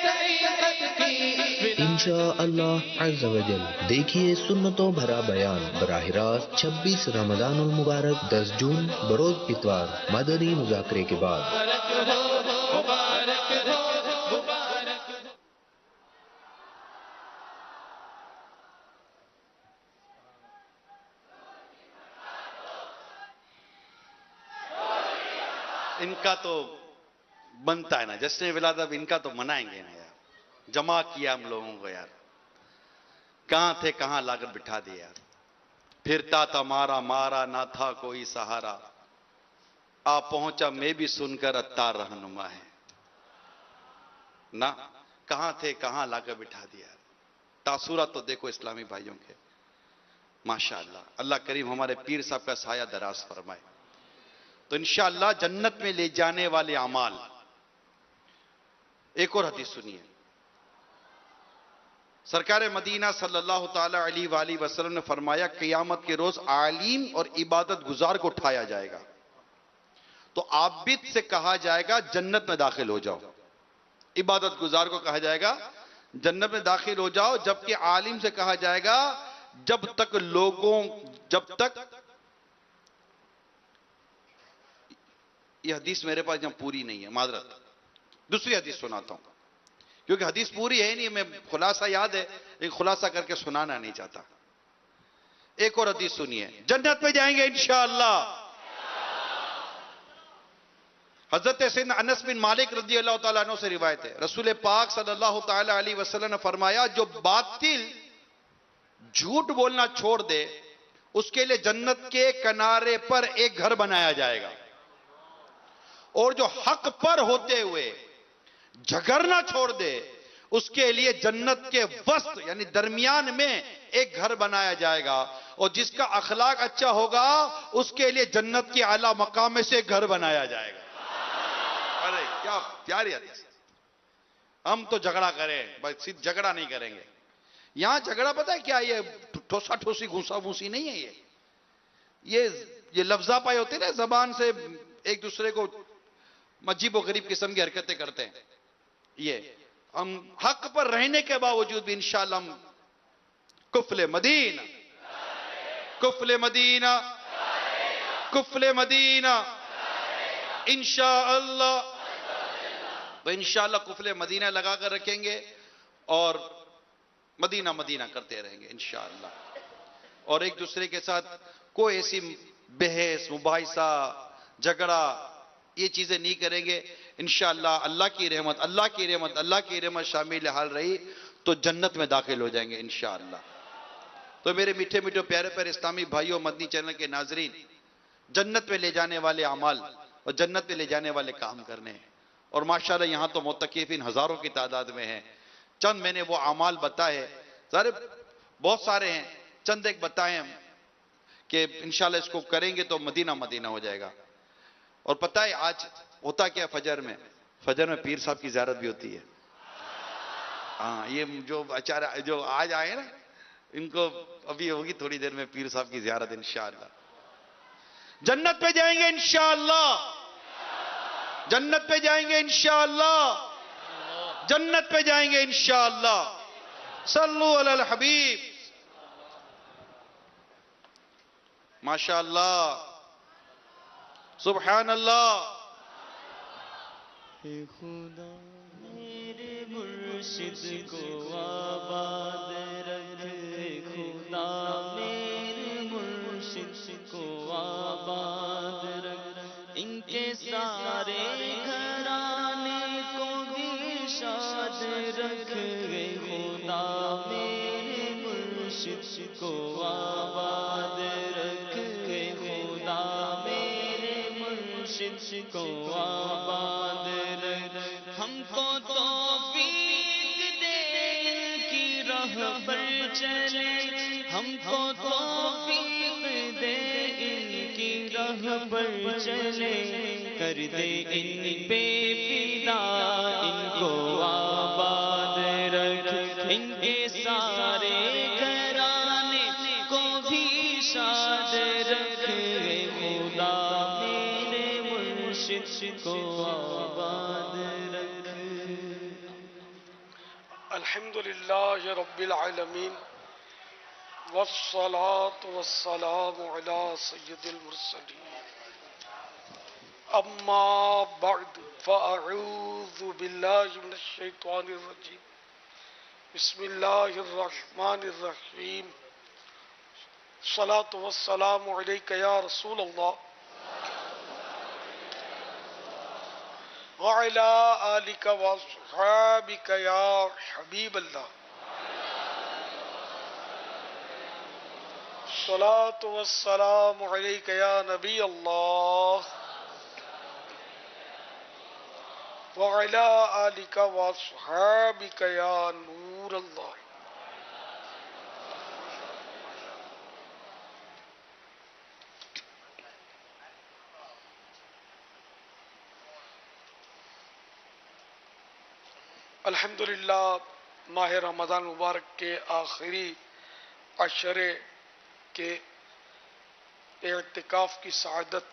طریقت کی انشاءاللہ عز و جل دیکھیے سنتوں بھرا بیان براہ راست 26 رمضان المبارک 10 جون بروز اتوار مدنی مذاکرے کے بعد. ان کا تو بنتا ہے نا جشن ولادت، اب ان کا تو منائیں گے نا یار، جمع کیا ہم لوگوں کو یار، کہاں تھے کہاں لا کر بٹھا دیا یار، پھرتا تھا مارا مارا نہ تھا کوئی سہارا، آ پہنچا میں بھی سن کر اتار رہنما ہے نا، کہاں تھے کہاں لا کر بٹھا دیا یار۔ تاثرات تو دیکھو اسلامی بھائیوں کے، ماشاءاللہ اللہ کریم ہمارے پیر صاحب کا سایہ دراز فرمائے۔ تو انشاءاللہ جنت میں لے جانے والے اعمال، ایک اور حدیث سنیے، سرکار مدینہ صلی اللہ تعالی علیہ وآلہ وسلم نے فرمایا قیامت کے روز عالم اور عبادت گزار کو اٹھایا جائے گا تو عابد سے کہا جائے گا جنت میں داخل ہو جاؤ، عبادت گزار کو کہا جائے گا جنت میں داخل ہو جاؤ، جبکہ عالم سے کہا جائے گا جب تک یہ حدیث میرے پاس یہاں پوری نہیں ہے، معذرت، دوسری حدیث سناتا ہوں کیونکہ حدیث پوری ہے نہیں، میں خلاصہ یاد ہے لیکن خلاصہ کر کے سنانا نہیں چاہتا۔ ایک اور حدیث سنیے، جنت میں جائیں گے انشاءاللہ۔ حضرت سیدنا انس بن مالک رضی اللہ تعالیٰ عنہ سے روایت ہے، رسول پاک صلی اللہ تعالیٰ علیہ وسلم نے فرمایا جو باطل جھوٹ بولنا چھوڑ دے اس کے لیے جنت کے کنارے پر ایک گھر بنایا جائے گا، اور جو حق پر ہوتے ہوئے جھگڑنا چھوڑ دے اس کے لیے جنت کے وسط یعنی درمیان میں ایک گھر بنایا جائے گا، اور جس کا اخلاق اچھا ہوگا اس کے لیے جنت کے اعلیٰ مقام میں سے ایک گھر بنایا جائے گا۔ ارے کیا پیاری حدیث، ہم تو جھگڑا کریں بس، صرف جھگڑا نہیں کریں گے، یہاں جھگڑا پتہ ہے کیا، یہ ٹھوسا ٹھوسی گھوسا گھوسی نہیں ہے، یہ لفظہ پائے ہوتے ہیں نا زبان سے ایک دوسرے کو عجیب و غریب قسم کی حرکتیں کرتے ہیں، یہ ہم حق پر رہنے کے باوجود بھی انشاءاللہ ہم کفل مدینہ کفل مدینہ کفل مدینہ انشاءاللہ، تو انشاءاللہ کفل مدینہ لگا کر رکھیں گے اور مدینہ مدینہ کرتے رہیں گے انشاءاللہ، اور ایک دوسرے کے ساتھ کوئی ایسی بحث مباحثہ جھگڑا یہ چیزیں نہیں کریں گے انشاءاللہ۔ اللہ کی رحمت شامل حال رہی تو جنت میں داخل ہو جائیں گے انشاءاللہ۔ تو میرے میٹھے میٹھے پیارے پیارے اسلامی بھائیوں، مدنی چینل کے ناظرین، جنت میں لے جانے والے اعمال اور جنت میں لے جانے والے کام کرنے ہیں، اور ماشاءاللہ یہاں تو معتکفین ہزاروں کی تعداد میں ہیں۔ چند میں نے وہ اعمال بتائے، بہت سارے ہیں، چند ایک بتائے ہیں کہ انشاءاللہ اس کو کریں گے تو مدینہ مدینہ ہو جائے گا۔ اور پتہ ہے آج ہوتا کیا، فجر میں پیر صاحب کی زیارت بھی ہوتی ہے۔ ہاں، یہ جو آج آئے نا ان کو ابھی ہوگی تھوڑی دیر میں پیر صاحب کی زیارت انشاءاللہ۔ جنت پہ جائیں گے انشاءاللہ، جنت پہ جائیں گے انشاءاللہ، جنت پہ جائیں گے انشاءاللہ۔ صلو علی الحبیب، ماشاءاللہ، سبحان اللہ۔ اے خدا میرے مرشد کو آباد رکھ، اے خدا میرے مرشد کو آباد رکھ، ان کے سارے گھرانے کو بھی شاد رکھ، اے خدا میرے مرشد کو آباد رکھ، اے خدا میرے مرشد کو آباد رکھ، ہم کو توفیق دے ان کی راہ پر چلے، ہم کو توفیق دے ان کی راہ پر چلے، کر دے ان پہ فدا ان کو آباد رکھ، ان کے سارے گھرانے کو بھی شاد رکھ، اے خدا میرے مرشد کو آباد رکھ۔ الحمدللہ رب العالمین، والصلاة والسلام علی سید المرسلین، اما بعد فاعوذ باللہ من الشیطان الرجیم، بسم اللہ الرحمن الرحیم، الصلاة والسلام علیک یا رسول اللہ، وعلى آلك وأصحابك يا حبيب الله الصلاة والسلام عليك يا نبي الله وعلى آلك وأصحابك يا نور الله. الحمدللہ ماہ رمضان مبارک کے آخری عشرے کے اعتکاف کی سعادت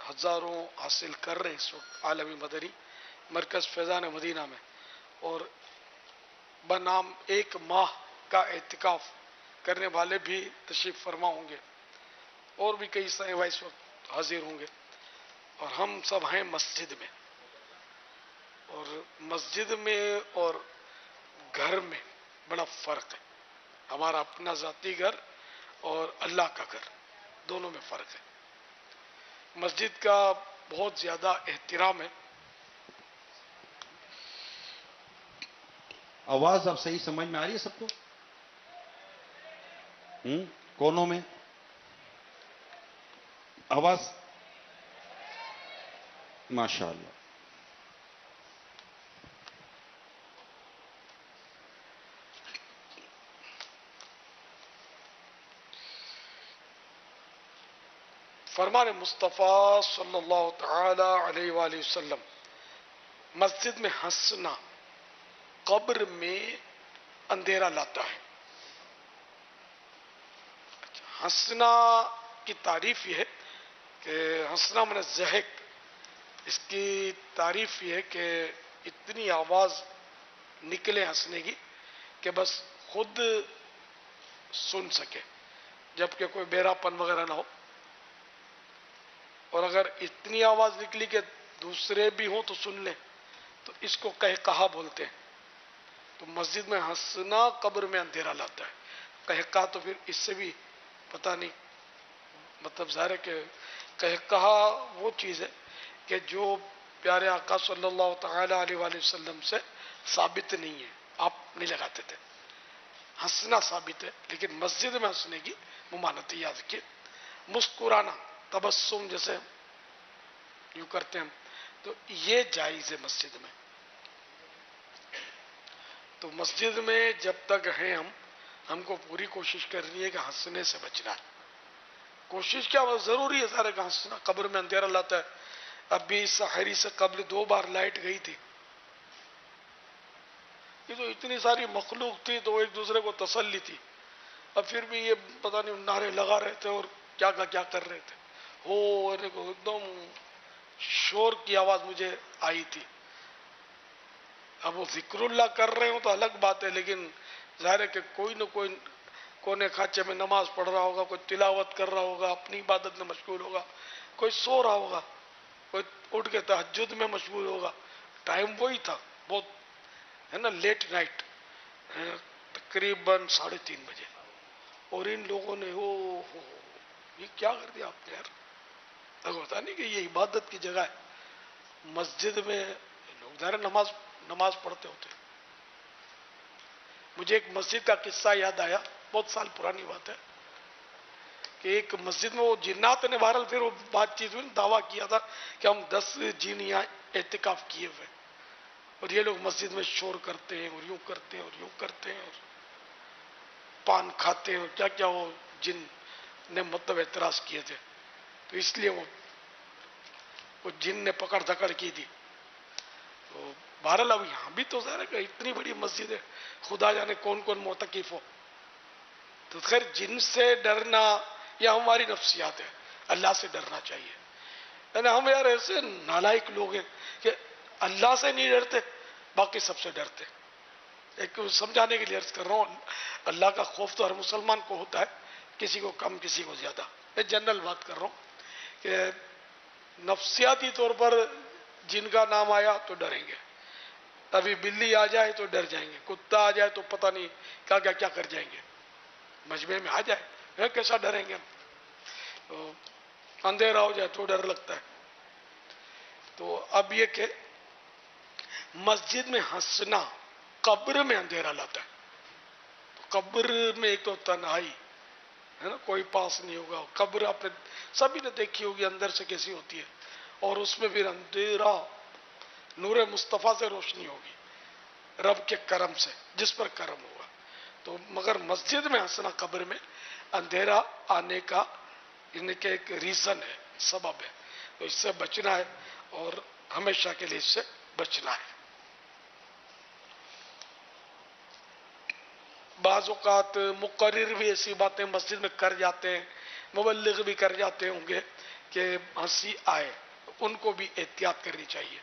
ہزاروں حاصل کر رہے ہیں اس وقت عالمی مدنی مرکز فیضان مدینہ میں، اور بنام ایک ماہ کا اعتکاف کرنے والے بھی تشریف فرما ہوں گے، اور بھی کئی صاحب اس وقت حاضر ہوں گے، اور ہم سب ہیں مسجد میں. اور مسجد میں اور گھر میں بڑا فرق ہے. ہمارا اپنا ذاتی گھر اور اللہ کا گھر، دونوں میں فرق ہے. مسجد کا بہت زیادہ احترام ہے. آواز اب صحیح سمجھ میں آ رہی ہے سب کو؟ کونوں میں آواز ماشاء اللہ. فرمان مصطفیٰ صلی اللہ تعالی علیہ وآلہ وسلم، مسجد میں ہنسنا قبر میں اندھیرا لاتا ہے. ہنسنا کی تعریف یہ ہے کہ ہنسنا من ضحک، اس کی تعریف یہ ہے کہ اتنی آواز نکلے ہنسنے کی کہ بس خود سن سکے، جبکہ کوئی بیراپن وغیرہ نہ ہو. اور اگر اتنی آواز نکلی کہ دوسرے بھی ہوں تو سن لیں، تو اس کو قہقہا بولتے ہیں. تو مسجد میں ہنسنا قبر میں اندھیرا لاتا ہے. قہقہا تو پھر اس سے بھی پتہ نہیں، مطلب ظاہر ہے کہ قہقہا وہ چیز ہے کہ جو پیارے آقا صلی اللہ تعالی علیہ وآلہ وسلم سے ثابت نہیں ہے، آپ نہیں لگاتے تھے. ہنسنا ثابت ہے، لیکن مسجد میں ہنسنے کی ممانعت یاد رکھیے. مسکرانا، تبسم جیسے یوں کرتے ہیں ہم، تو یہ جائز ہے مسجد میں. تو مسجد میں جب تک ہیں ہم کو پوری کوشش کرنی ہے کہ ہنسنے سے بچنا ہے. کوشش کیا ضروری ہے سارے کا ہنسنا، قبر میں اندھیرا لاتا ہے. ابھی سحری سے قبل 2 بار لائٹ گئی تھی. یہ تو اتنی ساری مخلوق تھی تو ایک دوسرے کو تسلی تھی، اب پھر بھی یہ پتہ نہیں نعرے لگا رہے تھے اور کیا کر رہے تھے. ہو ایک دم شور کی آواز مجھے آئی تھی. اب وہ ذکر اللہ کر رہے ہوں تو الگ بات ہے، لیکن ظاہر ہے کہ کوئی نہ کوئی کونے کھانچے میں نماز پڑھ رہا ہوگا، کوئی تلاوت کر رہا ہوگا، اپنی عبادت میں مشغول ہوگا، کوئی سو رہا ہوگا، کوئی اٹھ کے تہجد میں مشغول ہوگا. ٹائم وہی تھا، بہت ہے نا لیٹ نائٹ، تقریباً 3:30 بجے. اور ان لوگوں نے یہ کیا کر دیا آپ نے یار. اگر ہوتا نہیں کہ یہ عبادت کی جگہ ہے. مسجد میں لوگ ظاہر نماز پڑھتے ہوتے. مجھے ایک مسجد کا قصہ یاد آیا، بہت سال پرانی بات ہے، کہ ایک مسجد میں وہ جنات نے بہرحال پھر وہ بات چیت ہوئی، دعویٰ کیا تھا کہ ہم 10 جن یہاں اعتکاف کیے ہوئے، اور یہ لوگ مسجد میں شور کرتے ہیں اور یوں کرتے ہیں اور یوں کرتے ہیں اور پان کھاتے ہیں اور کیا کیا وہ جن نے مطلب اعتراض کیے تھے. تو اس لیے وہ جن نے پکڑ دھکڑ کی تھی. تو بہرحال اب یہاں بھی تو ظاہر ہے کہ اتنی بڑی مسجد ہے، خدا جانے کون کون معتکف ہو. تو خیر جن سے ڈرنا یہ ہماری نفسیات ہے، اللہ سے ڈرنا چاہیے. یعنی ہم یار ایسے نالائق لوگ ہیں کہ اللہ سے نہیں ڈرتے، باقی سب سے ڈرتے. ایک سمجھانے کے لیے عرض کر رہا ہوں، اللہ کا خوف تو ہر مسلمان کو ہوتا ہے، کسی کو کم کسی کو زیادہ. میں جنرل بات کر رہا ہوں کہ نفسیاتی طور پر جن کا نام آیا تو ڈریں گے. ابھی بلی آ جائے تو ڈر جائیں گے، کتا آ جائے تو پتہ نہیں کیا کر جائیں گے. مجمع میں آ جائے کیسا ڈریں گے ہم. اندھیرا ہو جائے تو ڈر لگتا ہے. تو اب یہ کہ مسجد میں ہنسنا قبر میں اندھیرا لاتا ہے. تو قبر میں ایک تو تنہائی ہے نا، کوئی پاس نہیں ہوگا. قبر آپ نے سبھی نے دیکھی ہوگی اندر سے کیسی ہوتی ہے، اور اس میں پھر اندھیرا. نور مصطفیٰ سے روشنی ہوگی، رب کے کرم سے، جس پر کرم ہوگا. تو مگر مسجد میں ہنسنا قبر میں اندھیرا آنے کا ان کے ایک ریزن ہے، سبب ہے. تو اس سے بچنا ہے، اور ہمیشہ کے لیے اس سے بچنا ہے. بعض اوقات مقرر بھی ایسی باتیں مسجد میں کر جاتے ہیں، مبلغ بھی کر جاتے ہوں گے کہ ہنسی آئے، ان کو بھی احتیاط کرنی چاہیے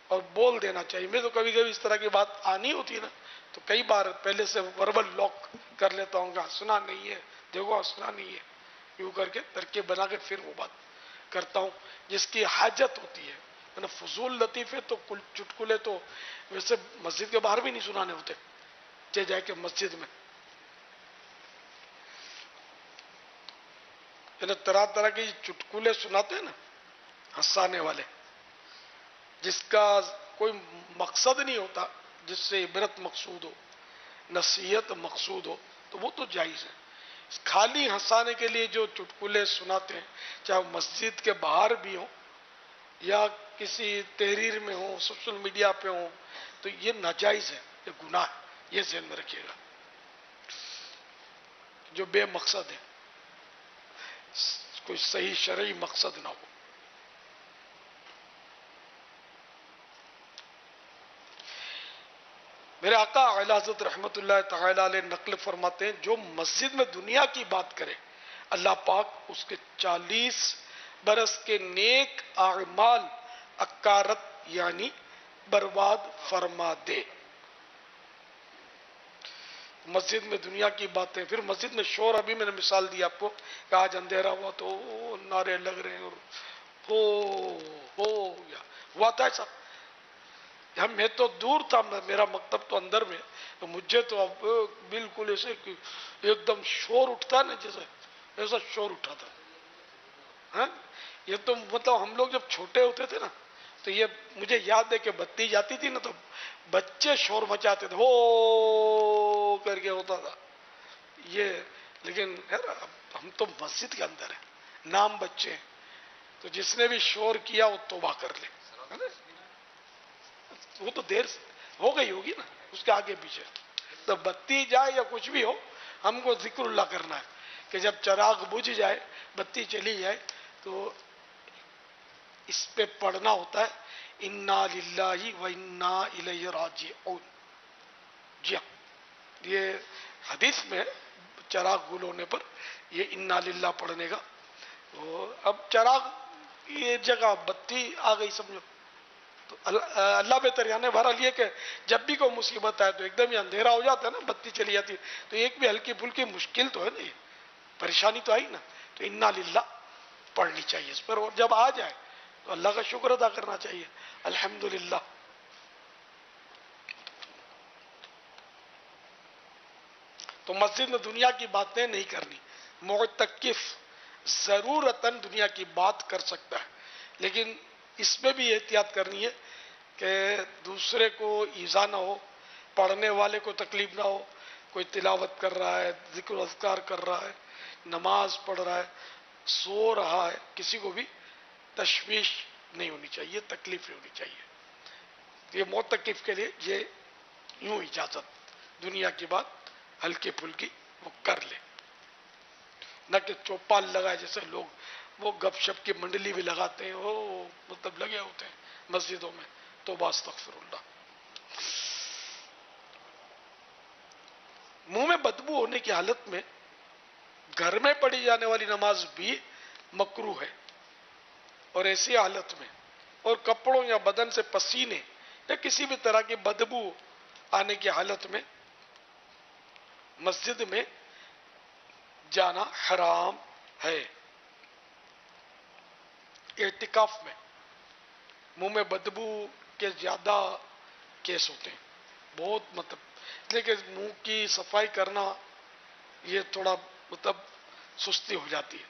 اور بول دینا چاہیے. میں تو کبھی کبھی اس طرح کی بات آنی ہوتی ہے نا، تو کئی بار پہلے سے وربل لاک کر لیتا ہوں کہ ہنسنا نہیں ہے، دیکھو ہنسنا نہیں ہے، یوں کر کے ترکیب بنا کے پھر وہ بات کرتا ہوں جس کی حاجت ہوتی ہے. فضول لطیفے تو چٹکلے تو ویسے مسجد کے باہر بھی نہیں سنانے ہوتے، چاہے جائے کہ مسجد میں طرح طرح کے چٹکلے سناتے ہیں نا ہنسانے والے، جس کا کوئی مقصد نہیں ہوتا، جس سے عبرت مقصود ہو، نصیحت مقصود ہو، تو وہ تو جائز ہے. خالی ہنسانے کے لیے جو چٹکلے سناتے ہیں، چاہے مسجد کے باہر بھی ہوں یا کسی تحریر میں ہوں، سوشل میڈیا پہ ہوں، تو یہ ناجائز ہے، یہ گناہ ہے. یہ ذہن میں رکھیے گا، جو بے مقصد ہے، کوئی صحیح شرعی مقصد نہ ہو. میرے آقا اعلی حضرت رحمت اللہ تعالی علیہ نقل فرماتے ہیں، جو مسجد میں دنیا کی بات کرے اللہ پاک اس کے 40 برس کے نیک اعمال اکارت یعنی برباد فرما دے. مسجد میں دنیا کی باتیں، پھر مسجد میں شور. ابھی میں نے مثال دی آپ کو کہ آج اندھیرا ہوا تو نعرے لگ رہے ہیں، اور ہو یا ہوا تھا ایسا. میں تو دور تھا، میرا مکتب تو اندر میں، تو مجھے تو اب بالکل ایسے ایک دم شور اٹھتا نا، جیسے ایسا شور اٹھا تھا. یہ تو مطلب ہم لوگ جب چھوٹے ہوتے تھے نا، تو یہ مجھے یاد ہے کہ بتی جاتی تھی نا، تو بچے شور مچاتے تھے، ہو کر کے ہوتا تھا یہ. لیکن ہم تو مسجد کے اندر ہیں، نام بچے ہیں، تو جس نے بھی شور کیا وہ توبہ کر لے. وہ تو دیر ہو گئی ہوگی نا، اس کے آگے پیچھے. تو بتی جائے یا کچھ بھی ہو، ہم کو ذکر اللہ کرنا ہے کہ جب چراغ بجھ جائے، بتی چلی جائے، تو اس پہ پڑھنا ہوتا ہے انا للہ و انا الیہ راجعون. جی ہاں، یہ حدیث میں چراغ گل ہونے پر یہ انا للہ پڑھنے کا. اب چراغ یہ جگہ بتی آ گئی سمجھو، تو اللہ بہتر. یعنی بہرحال یہ کہ جب بھی کوئی مصیبت آئے تو ایک دم ہی اندھیرا ہو جاتا ہے نا، بتی چلی جاتی ہے، تو ایک بھی ہلکی پھلکی مشکل تو ہے نا، یہ پریشانی تو آئی نا، تو انا للہ پڑھنی چاہیے اس پر. اور جب آ جائے تو اللہ کا شکر ادا کرنا چاہیے، الحمدللہ. تو مسجد میں دنیا کی باتیں نہیں کرنی. معتکف ضرورتاً دنیا کی بات کر سکتا ہے، لیکن اس میں بھی احتیاط کرنی ہے کہ دوسرے کو ایذا نہ ہو، پڑھنے والے کو تکلیف نہ ہو. کوئی تلاوت کر رہا ہے، ذکر و اذکار کر رہا ہے، نماز پڑھ رہا ہے، سو رہا ہے، کسی کو بھی تشویش نہیں ہونی چاہیے، تکلیف نہیں ہونی چاہیے. یہ معتکف کے لیے یہ یوں اجازت، دنیا کی بات ہلکی پھلکی وہ کر لے، نہ کہ چوپال لگائے جیسے لوگ وہ گپ شپ کی منڈلی بھی لگاتے ہیں، وہ مطلب لگے ہوتے ہیں مسجدوں میں. توبہ استغفر اللہ. منہ میں بدبو ہونے کی حالت میں گھر میں پڑھی جانے والی نماز بھی مکروہ ہے، اور ایسی حالت میں اور کپڑوں یا بدن سے پسینے یا کسی بھی طرح کی بدبو آنے کی حالت میں مسجد میں جانا حرام ہے. اعتکاف میں منہ میں بدبو کے زیادہ کیس ہوتے ہیں، بہت مطلب، لیکن منہ کی صفائی کرنا یہ تھوڑا مطلب سستی ہو جاتی ہے.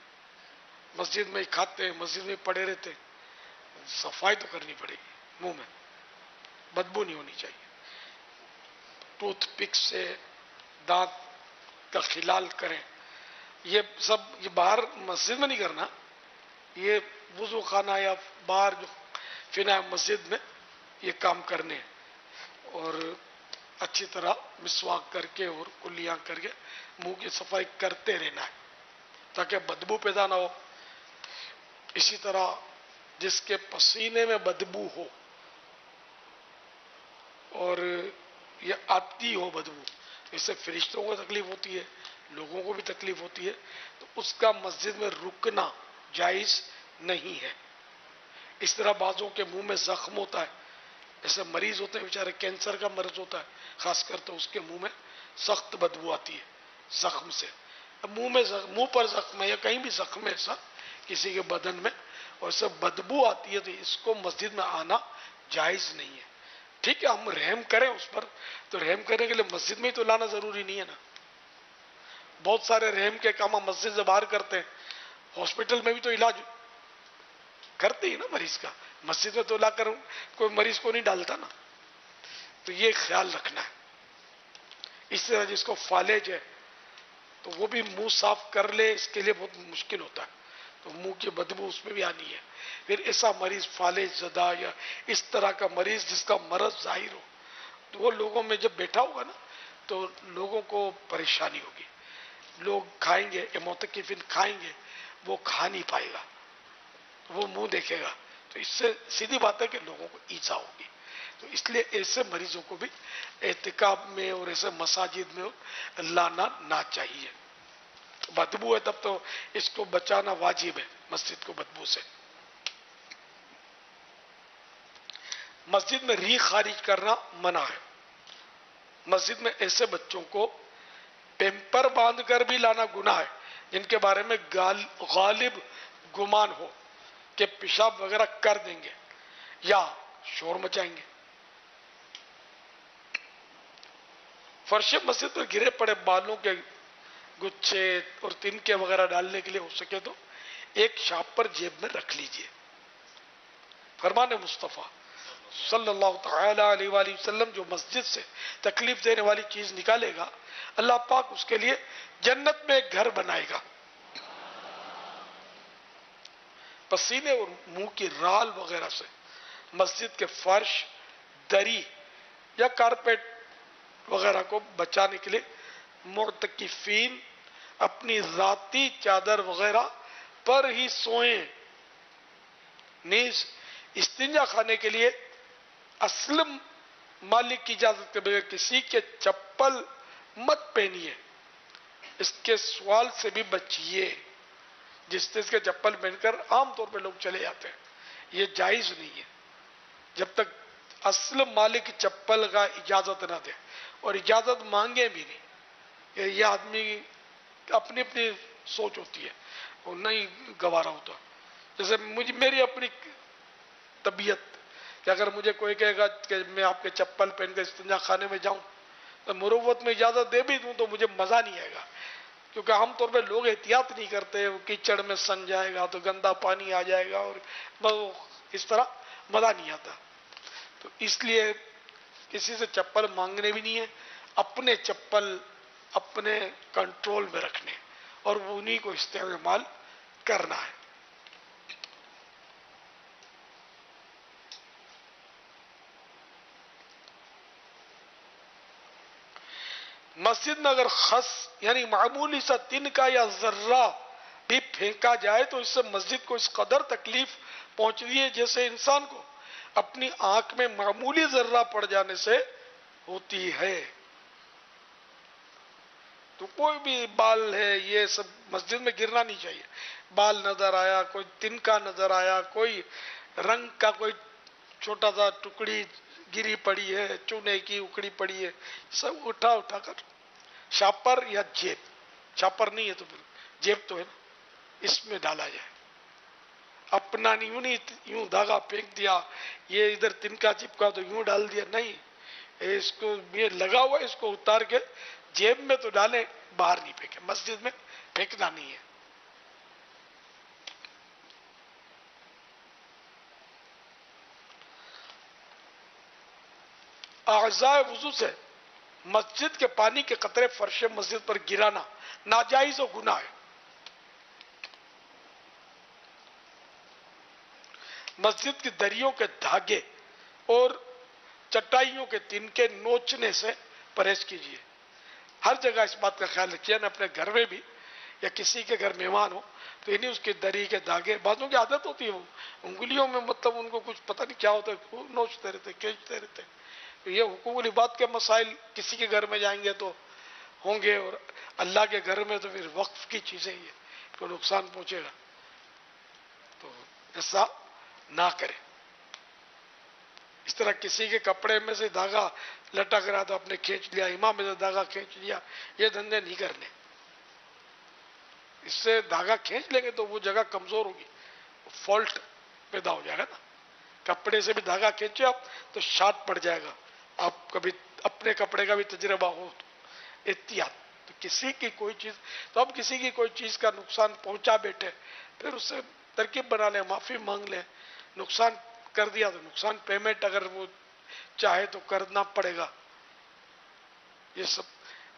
مسجد میں کھاتے ہیں، مسجد میں پڑے رہتے ہیں، صفائی تو کرنی پڑے گی منہ میں. بدبو نہیں ہونی چاہیے. ٹوتھ پک سے دانت کا خلال کریں. یہ سب یہ باہر مسجد میں نہیں کرنا، یہ وضو خانہ یا باہر جو فنا مسجد میں یہ کام کرنے ہیں. اور اچھی طرح مسواک کر کے اور کلیاں کر کے منہ کی صفائی کرتے رہنا ہے تاکہ بدبو پیدا نہ ہو. اسی طرح جس کے پسینے میں بدبو ہو اور یہ آتی ہو بدبو، اس سے فرشتوں کو تکلیف ہوتی ہے، لوگوں کو بھی تکلیف ہوتی ہے، تو اس کا مسجد میں رکنا جائز نہیں ہے. اس طرح بعضوں کے منہ میں زخم ہوتا ہے، جیسے مریض ہوتے ہیں بیچارے، کینسر کا مرض ہوتا ہے خاص کر، تو اس کے منہ میں سخت بدبو آتی ہے زخم سے. اب منہ پر زخم ہے یا کہیں بھی زخم ہے ایسا کسی کے بدن میں اور اسے بدبو آتی ہے، تو اس کو مسجد میں آنا جائز نہیں ہے. ٹھیک ہے ہم رحم کریں اس پر، تو رحم کرنے کے لیے مسجد میں ہی تو لانا ضروری نہیں ہے نا. بہت سارے رحم کے کام ہم مسجد سے باہر کرتے ہیں، ہاسپٹل میں بھی تو علاج کرتے ہی نا مریض کا، مسجد میں تو لا کر کوئی مریض کو نہیں ڈالتا نا. تو یہ خیال رکھنا ہے. اس طرح جس کو فالج ہے تو وہ بھی منہ صاف کر لے، اس کے لیے بہت مشکل ہوتا ہے، تو منہ کی بدبو اس میں بھی آنی ہے. پھر ایسا مریض فالج زدہ یا اس طرح کا مریض جس کا مرض ظاہر ہو، تو وہ لوگوں میں جب بیٹھا ہوگا نا تو لوگوں کو پریشانی ہوگی. لوگ کھائیں گے، معتکفین کھائیں گے، وہ کھا نہیں پائے گا، وہ منہ دیکھے گا، تو اس سے سیدھی بات ہے کہ لوگوں کو ایذا ہوگی. تو اس لیے ایسے مریضوں کو بھی اعتکاف میں اور ایسے مساجد میں لانا نہ چاہیے. بدبو ہے تب تو اس کو بچانا واجب ہے مسجد کو بدبو سے. مسجد میں ریح خارج کرنا منع ہے. مسجد میں ایسے بچوں کو پیمپر باندھ کر بھی لانا گناہ ہے جن کے بارے میں غالب گمان ہو کہ پیشاب وغیرہ کر دیں گے یا شور مچائیں گے. فرش مسجد پر گرے پڑے بالوں کے گچھے اور تنکے وغیرہ ڈالنے کے لیے ہو سکے تو ایک شاپر جیب میں رکھ لیجئے. فرمان مصطفیٰ صلی اللہ تعالی علیہ وآلہ وسلم جو مسجد سے تکلیف دینے والی چیز نکالے گا، اللہ پاک اس کے لیے جنت میں ایک گھر بنائے گا. پسینے اور منہ کی رال وغیرہ سے مسجد کے فرش، دری یا کارپیٹ وغیرہ کو بچانے کے لیے معتکفین اپنی ذاتی چادر وغیرہ پر ہی سوئیں. نیز استنجا خانے کے لیے اصل مالک کی اجازت کے بغیر کسی کے چپل مت پہنیے. اس کے سوال سے بھی بچیے. جس کے چپل پہن کر عام طور پہ لوگ چلے جاتے ہیں، یہ جائز نہیں ہے جب تک اصل مالک چپل کا اجازت نہ دے اور اجازت مانگے بھی نہیں. یہ آدمی اپنی اپنی سوچ ہوتی ہے اور نہیں گوارا ہوتا. جیسے میری اپنی طبیعت کہ اگر مجھے کوئی کہے گا کہ میں آپ کے چپل پہن کے استنجا خانے میں جاؤں تو مروت میں اجازت دے بھی دوں تو مجھے مزہ نہیں آئے گا، کیونکہ عام طور پہ لوگ احتیاط نہیں کرتے، وہ کیچڑ میں سن جائے گا تو گندا پانی آ جائے گا اور اس طرح مزہ نہیں آتا. تو اس لیے کسی سے چپل مانگنے بھی نہیں ہے، اپنے چپل اپنے کنٹرول میں رکھنے اور انہی کو استعمال کرنا ہے. مسجد میں اگر خس یعنی معمولی سا تنکا یا ذرہ بھی پھینکا جائے تو اس سے مسجد کو اس قدر تکلیف پہنچتی ہے جیسے انسان کو اپنی آنکھ میں معمولی ذرہ پڑ جانے سے ہوتی ہے. تو کوئی بھی بال ہے یہ سب مسجد میں گرنا نہیں چاہیے. بال نظر آیا، کوئی تنکا نظر آیا، کوئی رنگ کا کوئی چھوٹا سا ٹکڑی گری پڑی ہے، چونے کی اکڑی پڑی ہے، سب اٹھا کر شاپر یا جیب، شاپر نہیں ہے تو پھر جیب تو ہے نا، اس میں ڈالا جائے. اپنا نہیں یوں دھاگا پھینک دیا، یہ ادھر تنکا چپکا تو یوں ڈال دیا، نہیں، اس کو یہ لگا ہوا اس کو اتار کے جیب میں تو ڈالیں، باہر نہیں پھینکے، مسجد میں پھینکنا نہیں ہے. اعضاء وضو سے مسجد کے پانی کے قطرے فرش مسجد پر گرانا ناجائز و گناہ ہے. مسجد کی دریوں کے دھاگے اور چٹائیوں کے تنکے نوچنے سے پرہیز کیجیے. ہر جگہ اس بات کا خیال رکھیے نا، اپنے گھر میں بھی یا کسی کے گھر مہمان ہو تو انہیں اس کی دری کے دھاگے، بعضوں کی عادت ہوتی ہے وہ انگلیوں میں مطلب ان کو کچھ پتہ نہیں کیا ہوتا ہے، وہ نوچتے رہتے کھینچتے رہتے. تو یہ حقوق العباد کے مسائل کسی کے گھر میں جائیں گے تو ہوں گے، اور اللہ کے گھر میں تو پھر وقف کی چیزیں یہ کو نقصان پہنچے گا. تو ایسا نہ کرے. اس طرح کسی کے کپڑے میں سے دھاگا لٹک رہا تو اپنے کھینچ لیا، امام میں سے دھاگا کھینچ لیا، یہ دھندے نہیں کرنے. اس سے دھاگا کھینچ لیں گے تو وہ جگہ کمزور ہوگی، فالٹ پیدا ہو جائے گا نا. کپڑے سے بھی دھاگا کھینچے آپ تو شارٹ پڑ جائے گا. آپ کبھی اپنے کپڑے کا بھی تجربہ ہو تو احتیاط. تو کسی کی کوئی چیز، تو اب کسی کی کوئی چیز کا نقصان پہنچا بیٹھے پھر اس سے ترکیب بنا لیں، معافی مانگ لیں. نقصان کر دیا تو نقصان پیمنٹ اگر وہ چاہے تو کرنا پڑے گا. یہ سب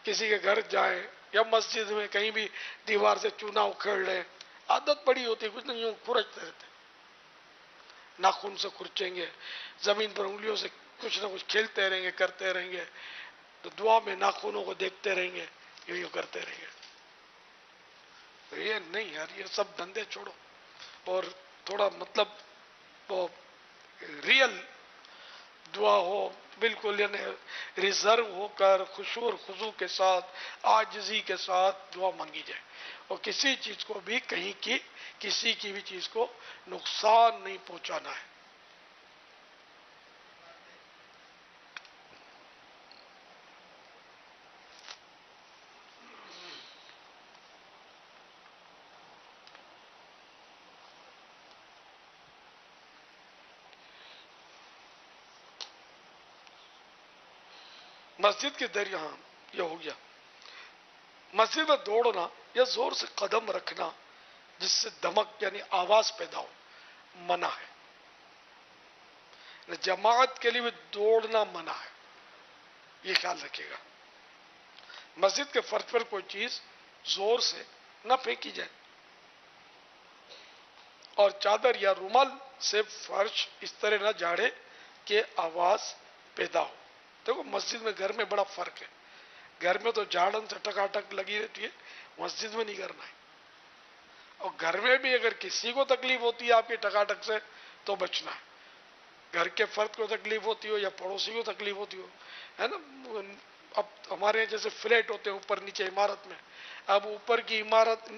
کسی کے گھر جائیں یا مسجد میں کہیں بھی دیوار سے چونا اکھیڑ لیں، عادت پڑی ہوتی ہے، کچھ نہیں یوں کھرچتے رہتے، ناخن سے کھرچیں گے، زمین پر انگلیوں سے کچھ نہ کچھ کھیلتے رہیں گے، کرتے رہیں گے، تو دعا میں ناخنوں کو دیکھتے رہیں گے، یوں کرتے رہیں گے. تو یہ نہیں یار، یہ سب دھندے چھوڑو اور تھوڑا مطلب وہ ریئل دعا ہو، بالکل یعنی ریزرو ہو کر خشوع اور خضوع کے ساتھ عاجزی کے ساتھ دعا مانگی جائے، اور کسی چیز کو بھی کہیں کی کسی کی بھی چیز کو نقصان نہیں پہنچانا ہے. مسجد کے در یہاں یہ ہو گیا. مسجد میں دوڑنا یا زور سے قدم رکھنا جس سے دمک یعنی آواز پیدا ہو منع ہے. جماعت کے لیے بھی دوڑنا منع ہے، یہ خیال رکھیے گا. مسجد کے فرش پر کوئی چیز زور سے نہ پھینکی جائے، اور چادر یا رومال سے فرش اس طرح نہ جھاڑے کہ آواز پیدا ہو. دیکھو مسجد میں گھر میں بڑا فرق ہے. گھر میں تو جھاڑن سے ٹکاٹک لگی رہتی ہے، مسجد میں نہیں کرنا ہے. اور گھر میں بھی اگر کسی کو تکلیف ہوتی ہے آپ کی ٹکاٹک سے تو بچنا ہے. گھر کے فرد کو تکلیف ہوتی ہو یا پڑوسی کو تکلیف ہوتی ہو، ہے نا. اب ہمارے جیسے فلیٹ ہوتے ہیں اوپر نیچے عمارت میں، اب اوپر کی عمارت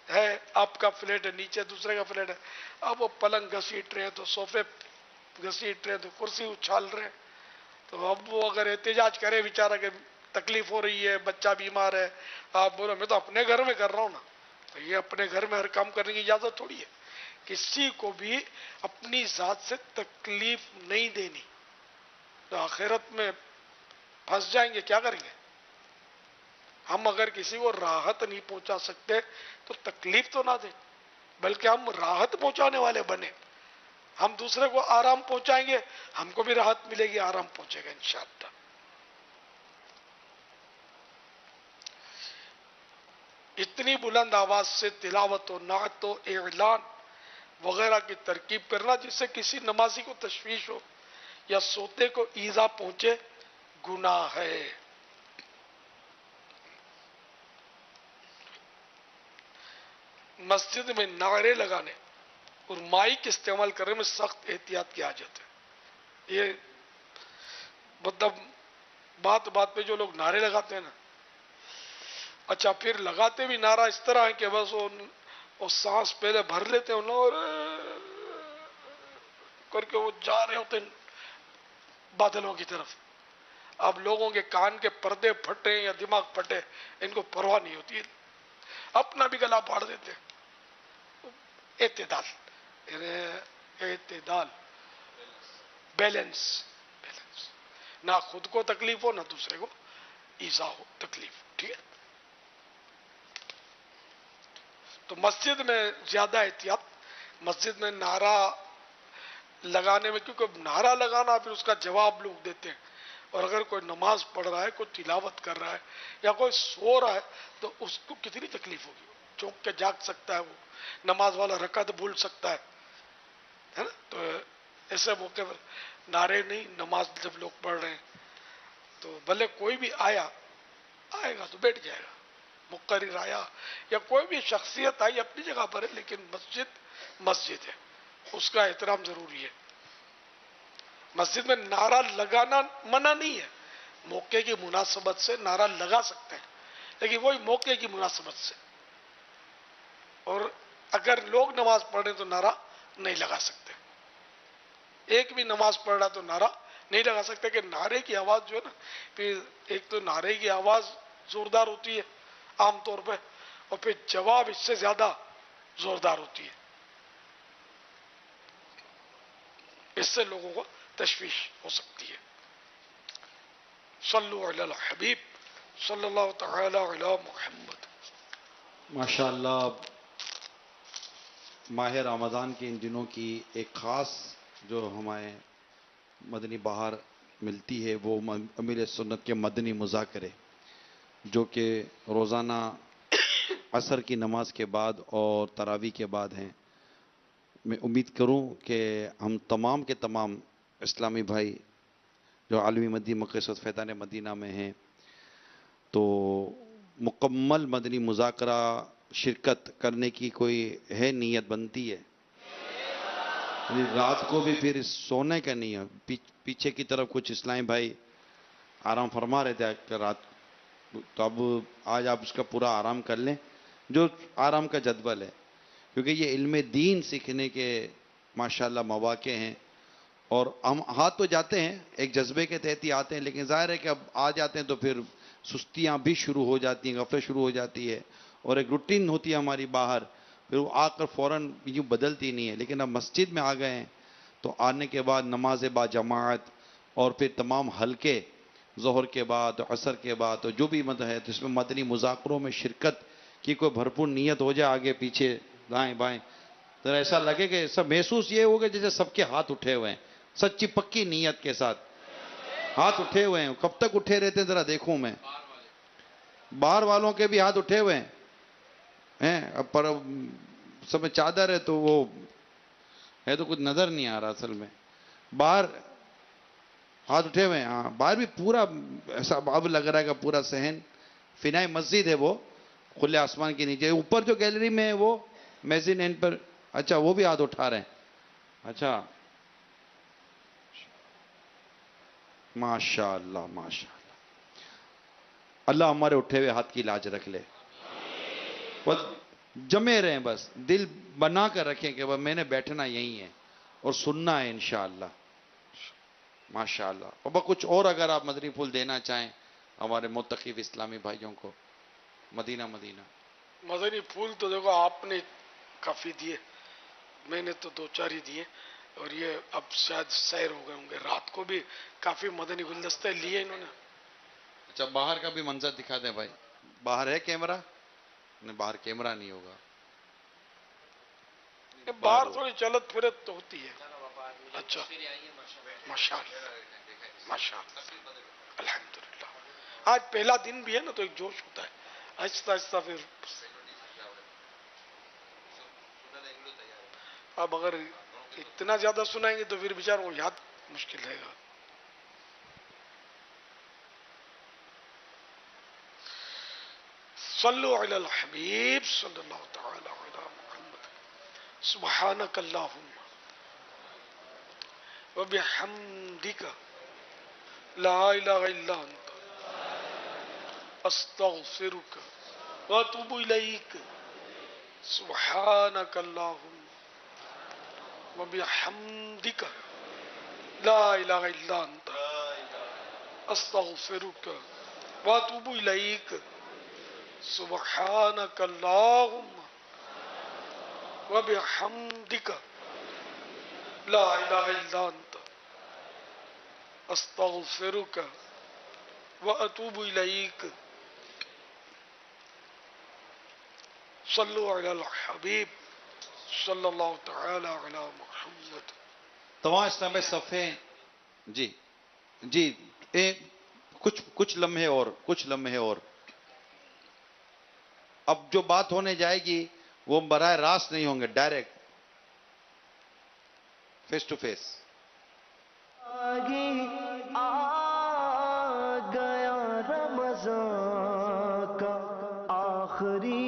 ہے، آپ کا فلیٹ ہے، نیچے دوسرے کا فلیٹ ہے. اب وہ پلنگ گھسیٹ رہے ہیں تو صوفے گھسیٹ رہے ہیں تو کرسی اچھال رہے ہیں، تو اب وہ اگر احتجاج کرے بیچارہ کہ تکلیف ہو رہی ہے، بچہ بیمار ہے، آپ بولو میں تو اپنے گھر میں کر رہا ہوں نا. تو یہ اپنے گھر میں ہر کام کرنے کی اجازت تھوڑی ہے. کسی کو بھی اپنی ذات سے تکلیف نہیں دینی. تو آخرت میں پھنس جائیں گے، کیا کریں گے؟ ہم اگر کسی کو راحت نہیں پہنچا سکتے تو تکلیف تو نہ دیں، بلکہ ہم راحت پہنچانے والے بنے. ہم دوسرے کو آرام پہنچائیں گے، ہم کو بھی راحت ملے گی، آرام پہنچے گا انشاءاللہ. اتنی بلند آواز سے تلاوت و نعت و اعلان وغیرہ کی ترکیب کرنا جس سے کسی نمازی کو تشویش ہو یا سوتے کو ایذا پہنچے گناہ ہے. مسجد میں نعرے لگانے اور مائک استعمال کرنے میں سخت احتیاط کی حاجت ہے. یہ مطلب بات بات پہ جو لوگ نعرے لگاتے ہیں نا، اچھا پھر لگاتے بھی نعرہ اس طرح ہے کہ بس وہ سانس پہلے بھر لیتے ہیں اور کر کے وہ جا رہے ہوتے ہیں بادلوں کی طرف. اب لوگوں کے کان کے پردے پھٹے یا دماغ پھٹے ان کو پرواہ نہیں ہوتی، اپنا بھی گلا پھاڑ دیتے. اعتدال، اعتدال، بیلنس، نہ خود کو تکلیف ہو نہ دوسرے کو ایذا ہو، تکلیف. ٹھیک ہے. تو مسجد میں زیادہ احتیاط. مسجد میں نعرہ لگانے میں، کیونکہ نعرہ لگانا پھر اس کا جواب لوگ دیتے ہیں، اور اگر کوئی نماز پڑھ رہا ہے، کوئی تلاوت کر رہا ہے یا کوئی سو رہا ہے تو اس کو کتنی تکلیف ہوگی. چونک کے جاگ سکتا ہے، وہ نماز والا رکعت بھول سکتا ہے نا. تو ایسے موقع پر نعرے نہیں، نماز جب لوگ پڑھ رہے ہیں تو بھلے کوئی بھی آئے گا تو بیٹھ جائے گا، مقرر آیا یا کوئی بھی شخصیت آئی اپنی جگہ پر ہے، لیکن مسجد ہے، اس کا احترام ضروری ہے. مسجد میں نعرہ لگانا منع نہیں ہے، موقع کی مناسبت سے نعرہ لگا سکتے ہیں، لیکن وہی موقع کی مناسبت سے. اور اگر لوگ نماز پڑھ رہے ہیں تو نعرہ نہیں لگا سکتے. ایک بھی نماز پڑھ رہا تو نعرہ نہیں لگا سکتے، کہ نعرے کی آواز جو ہے نا، پھر ایک تو نعرے کی آواز زوردار ہوتی ہے عام طور پہ، اور پھر جواب اس سے زیادہ زوردار ہوتی ہے. اس سے لوگوں کو تشویش ہو سکتی ہے. صلو علی الحبیب صلی اللہ تعالی علی محمد. ماشاءاللہ، ماہ رمضان کے ان دنوں کی ایک خاص جو ہمیں مدنی بہار ملتی ہے وہ امیر سنت کے مدنی مذاکرے، جو کہ روزانہ عصر کی نماز کے بعد اور تراویح کے بعد ہیں. میں امید کروں کہ ہم تمام کے تمام اسلامی بھائی جو عالمی مدنی مقصد فیضان مدینہ میں ہیں تو مکمل مدنی مذاکرہ شرکت کرنے کی کوئی ہے نیت بنتی ہے. رات کو بھی پھر سونے کا نہیں ہے. پیچھے کی طرف کچھ اسلامی بھائی آرام فرما رہے تھے رات، تو اب آج آپ اس کا پورا آرام کر لیں جو آرام کا جدول ہے، کیونکہ یہ علم دین سیکھنے کے ماشاءاللہ مواقع ہیں. اور ہم ہاتھ تو جاتے ہیں ایک جذبے کے تحت ہی آتے ہیں، لیکن ظاہر ہے کہ اب آ جاتے ہیں تو پھر سستیاں بھی شروع ہو جاتی ہیں، غفلت شروع ہو جاتی ہے، اور ایک روٹین ہوتی ہے ہماری باہر، پھر وہ آ کر فوراً یوں بدلتی نہیں ہے. لیکن اب مسجد میں آ گئے ہیں تو آنے کے بعد نماز با جماعت اور پھر تمام حلقے ظہر کے بعد عصر کے بعد جو بھی ہے تو اس میں مدنی مذاکروں میں شرکت کی کوئی بھرپور نیت ہو جائے، آگے پیچھے دائیں بائیں، تو ایسا لگے کہ سب محسوس یہ ہوگا جیسے سب کے ہاتھ اٹھے ہوئے ہیں، سچی پکی نیت کے ساتھ ہاتھ اٹھے ہوئے ہیں. کب تک اٹھے رہتے ہیں ذرا دیکھوں میں. باہر والوں کے بھی ہاتھ اٹھے ہوئے ہیں، اب پر سب میں چادر ہے تو وہ ہے تو کچھ نظر نہیں آ رہا اصل میں. باہر ہاتھ اٹھے ہوئے ہیں، ہاں باہر بھی پورا ایسا اب لگ رہا ہے کہ پورا صحن فنائی مسجد ہے، وہ کھلے آسمان کے نیچے. اوپر جو گیلری میں ہے وہ میزینین پر، اچھا وہ بھی ہاتھ اٹھا رہے ہیں. اچھا ماشاء اللہ ماشاء اللہ. اللہ ہمارے اٹھے ہوئے ہاتھ کی لاج رکھ لے. بس جمے رہیں، بس دل بنا کر رکھیں کہ میں نے بیٹھنا یہی ہے اور سننا ہے انشاءاللہ. ماشاءاللہ. اور کچھ اور اگر آپ مدنی پھول دینا چاہیں ہمارے متقف اسلامی بھائیوں کو. مدینہ مدنی پھول تو دیکھو آپ نے کافی دیے، میں نے تو 2-4 ہی دیے، اور یہ اب شاید سیر ہو گئے ہوں گے. رات کو بھی کافی مدنی گلدستے لیے انہوں نے. اچھا باہر کا بھی منظر دکھا دیں بھائی. باہر ہے کیمرہ؟ نہیں باہر کیمرہ نہیں ہوگا. باہر تھوڑی چلت پھرت تو ہوتی ہے. اچھا ماشاء اللہ ماشاء اللہ الحمدللہ. آج پہلا دن بھی ہے نا تو ایک جوش ہوتا ہے، آہستہ آہستہ پھر. اب اگر اتنا زیادہ سنائیں گے تو پھر بیچاروں کو یاد مشکل رہے گا. صلو علی الحبیب صلی اللہ تعالی علی محمد. سبحانک اللہم وبحمدک لا الہ الا انت استغفرک واتوب الیک. سبحانک اللہم وبحمدک لا الہ الا انت استغفرک واتوب الیک. سبحانک اللہم وبحمدک لا الہ الا انت استغفرک واتوب الیک. صلو علی الحبیب صلی اللہ تعالی علی محمد. تمام اسلامی صفحے جی کچھ لمحے اور اب جو بات ہونے جائے گی وہ براہ راست نہیں ہوں گے، ڈائریکٹ فیس ٹو فیس.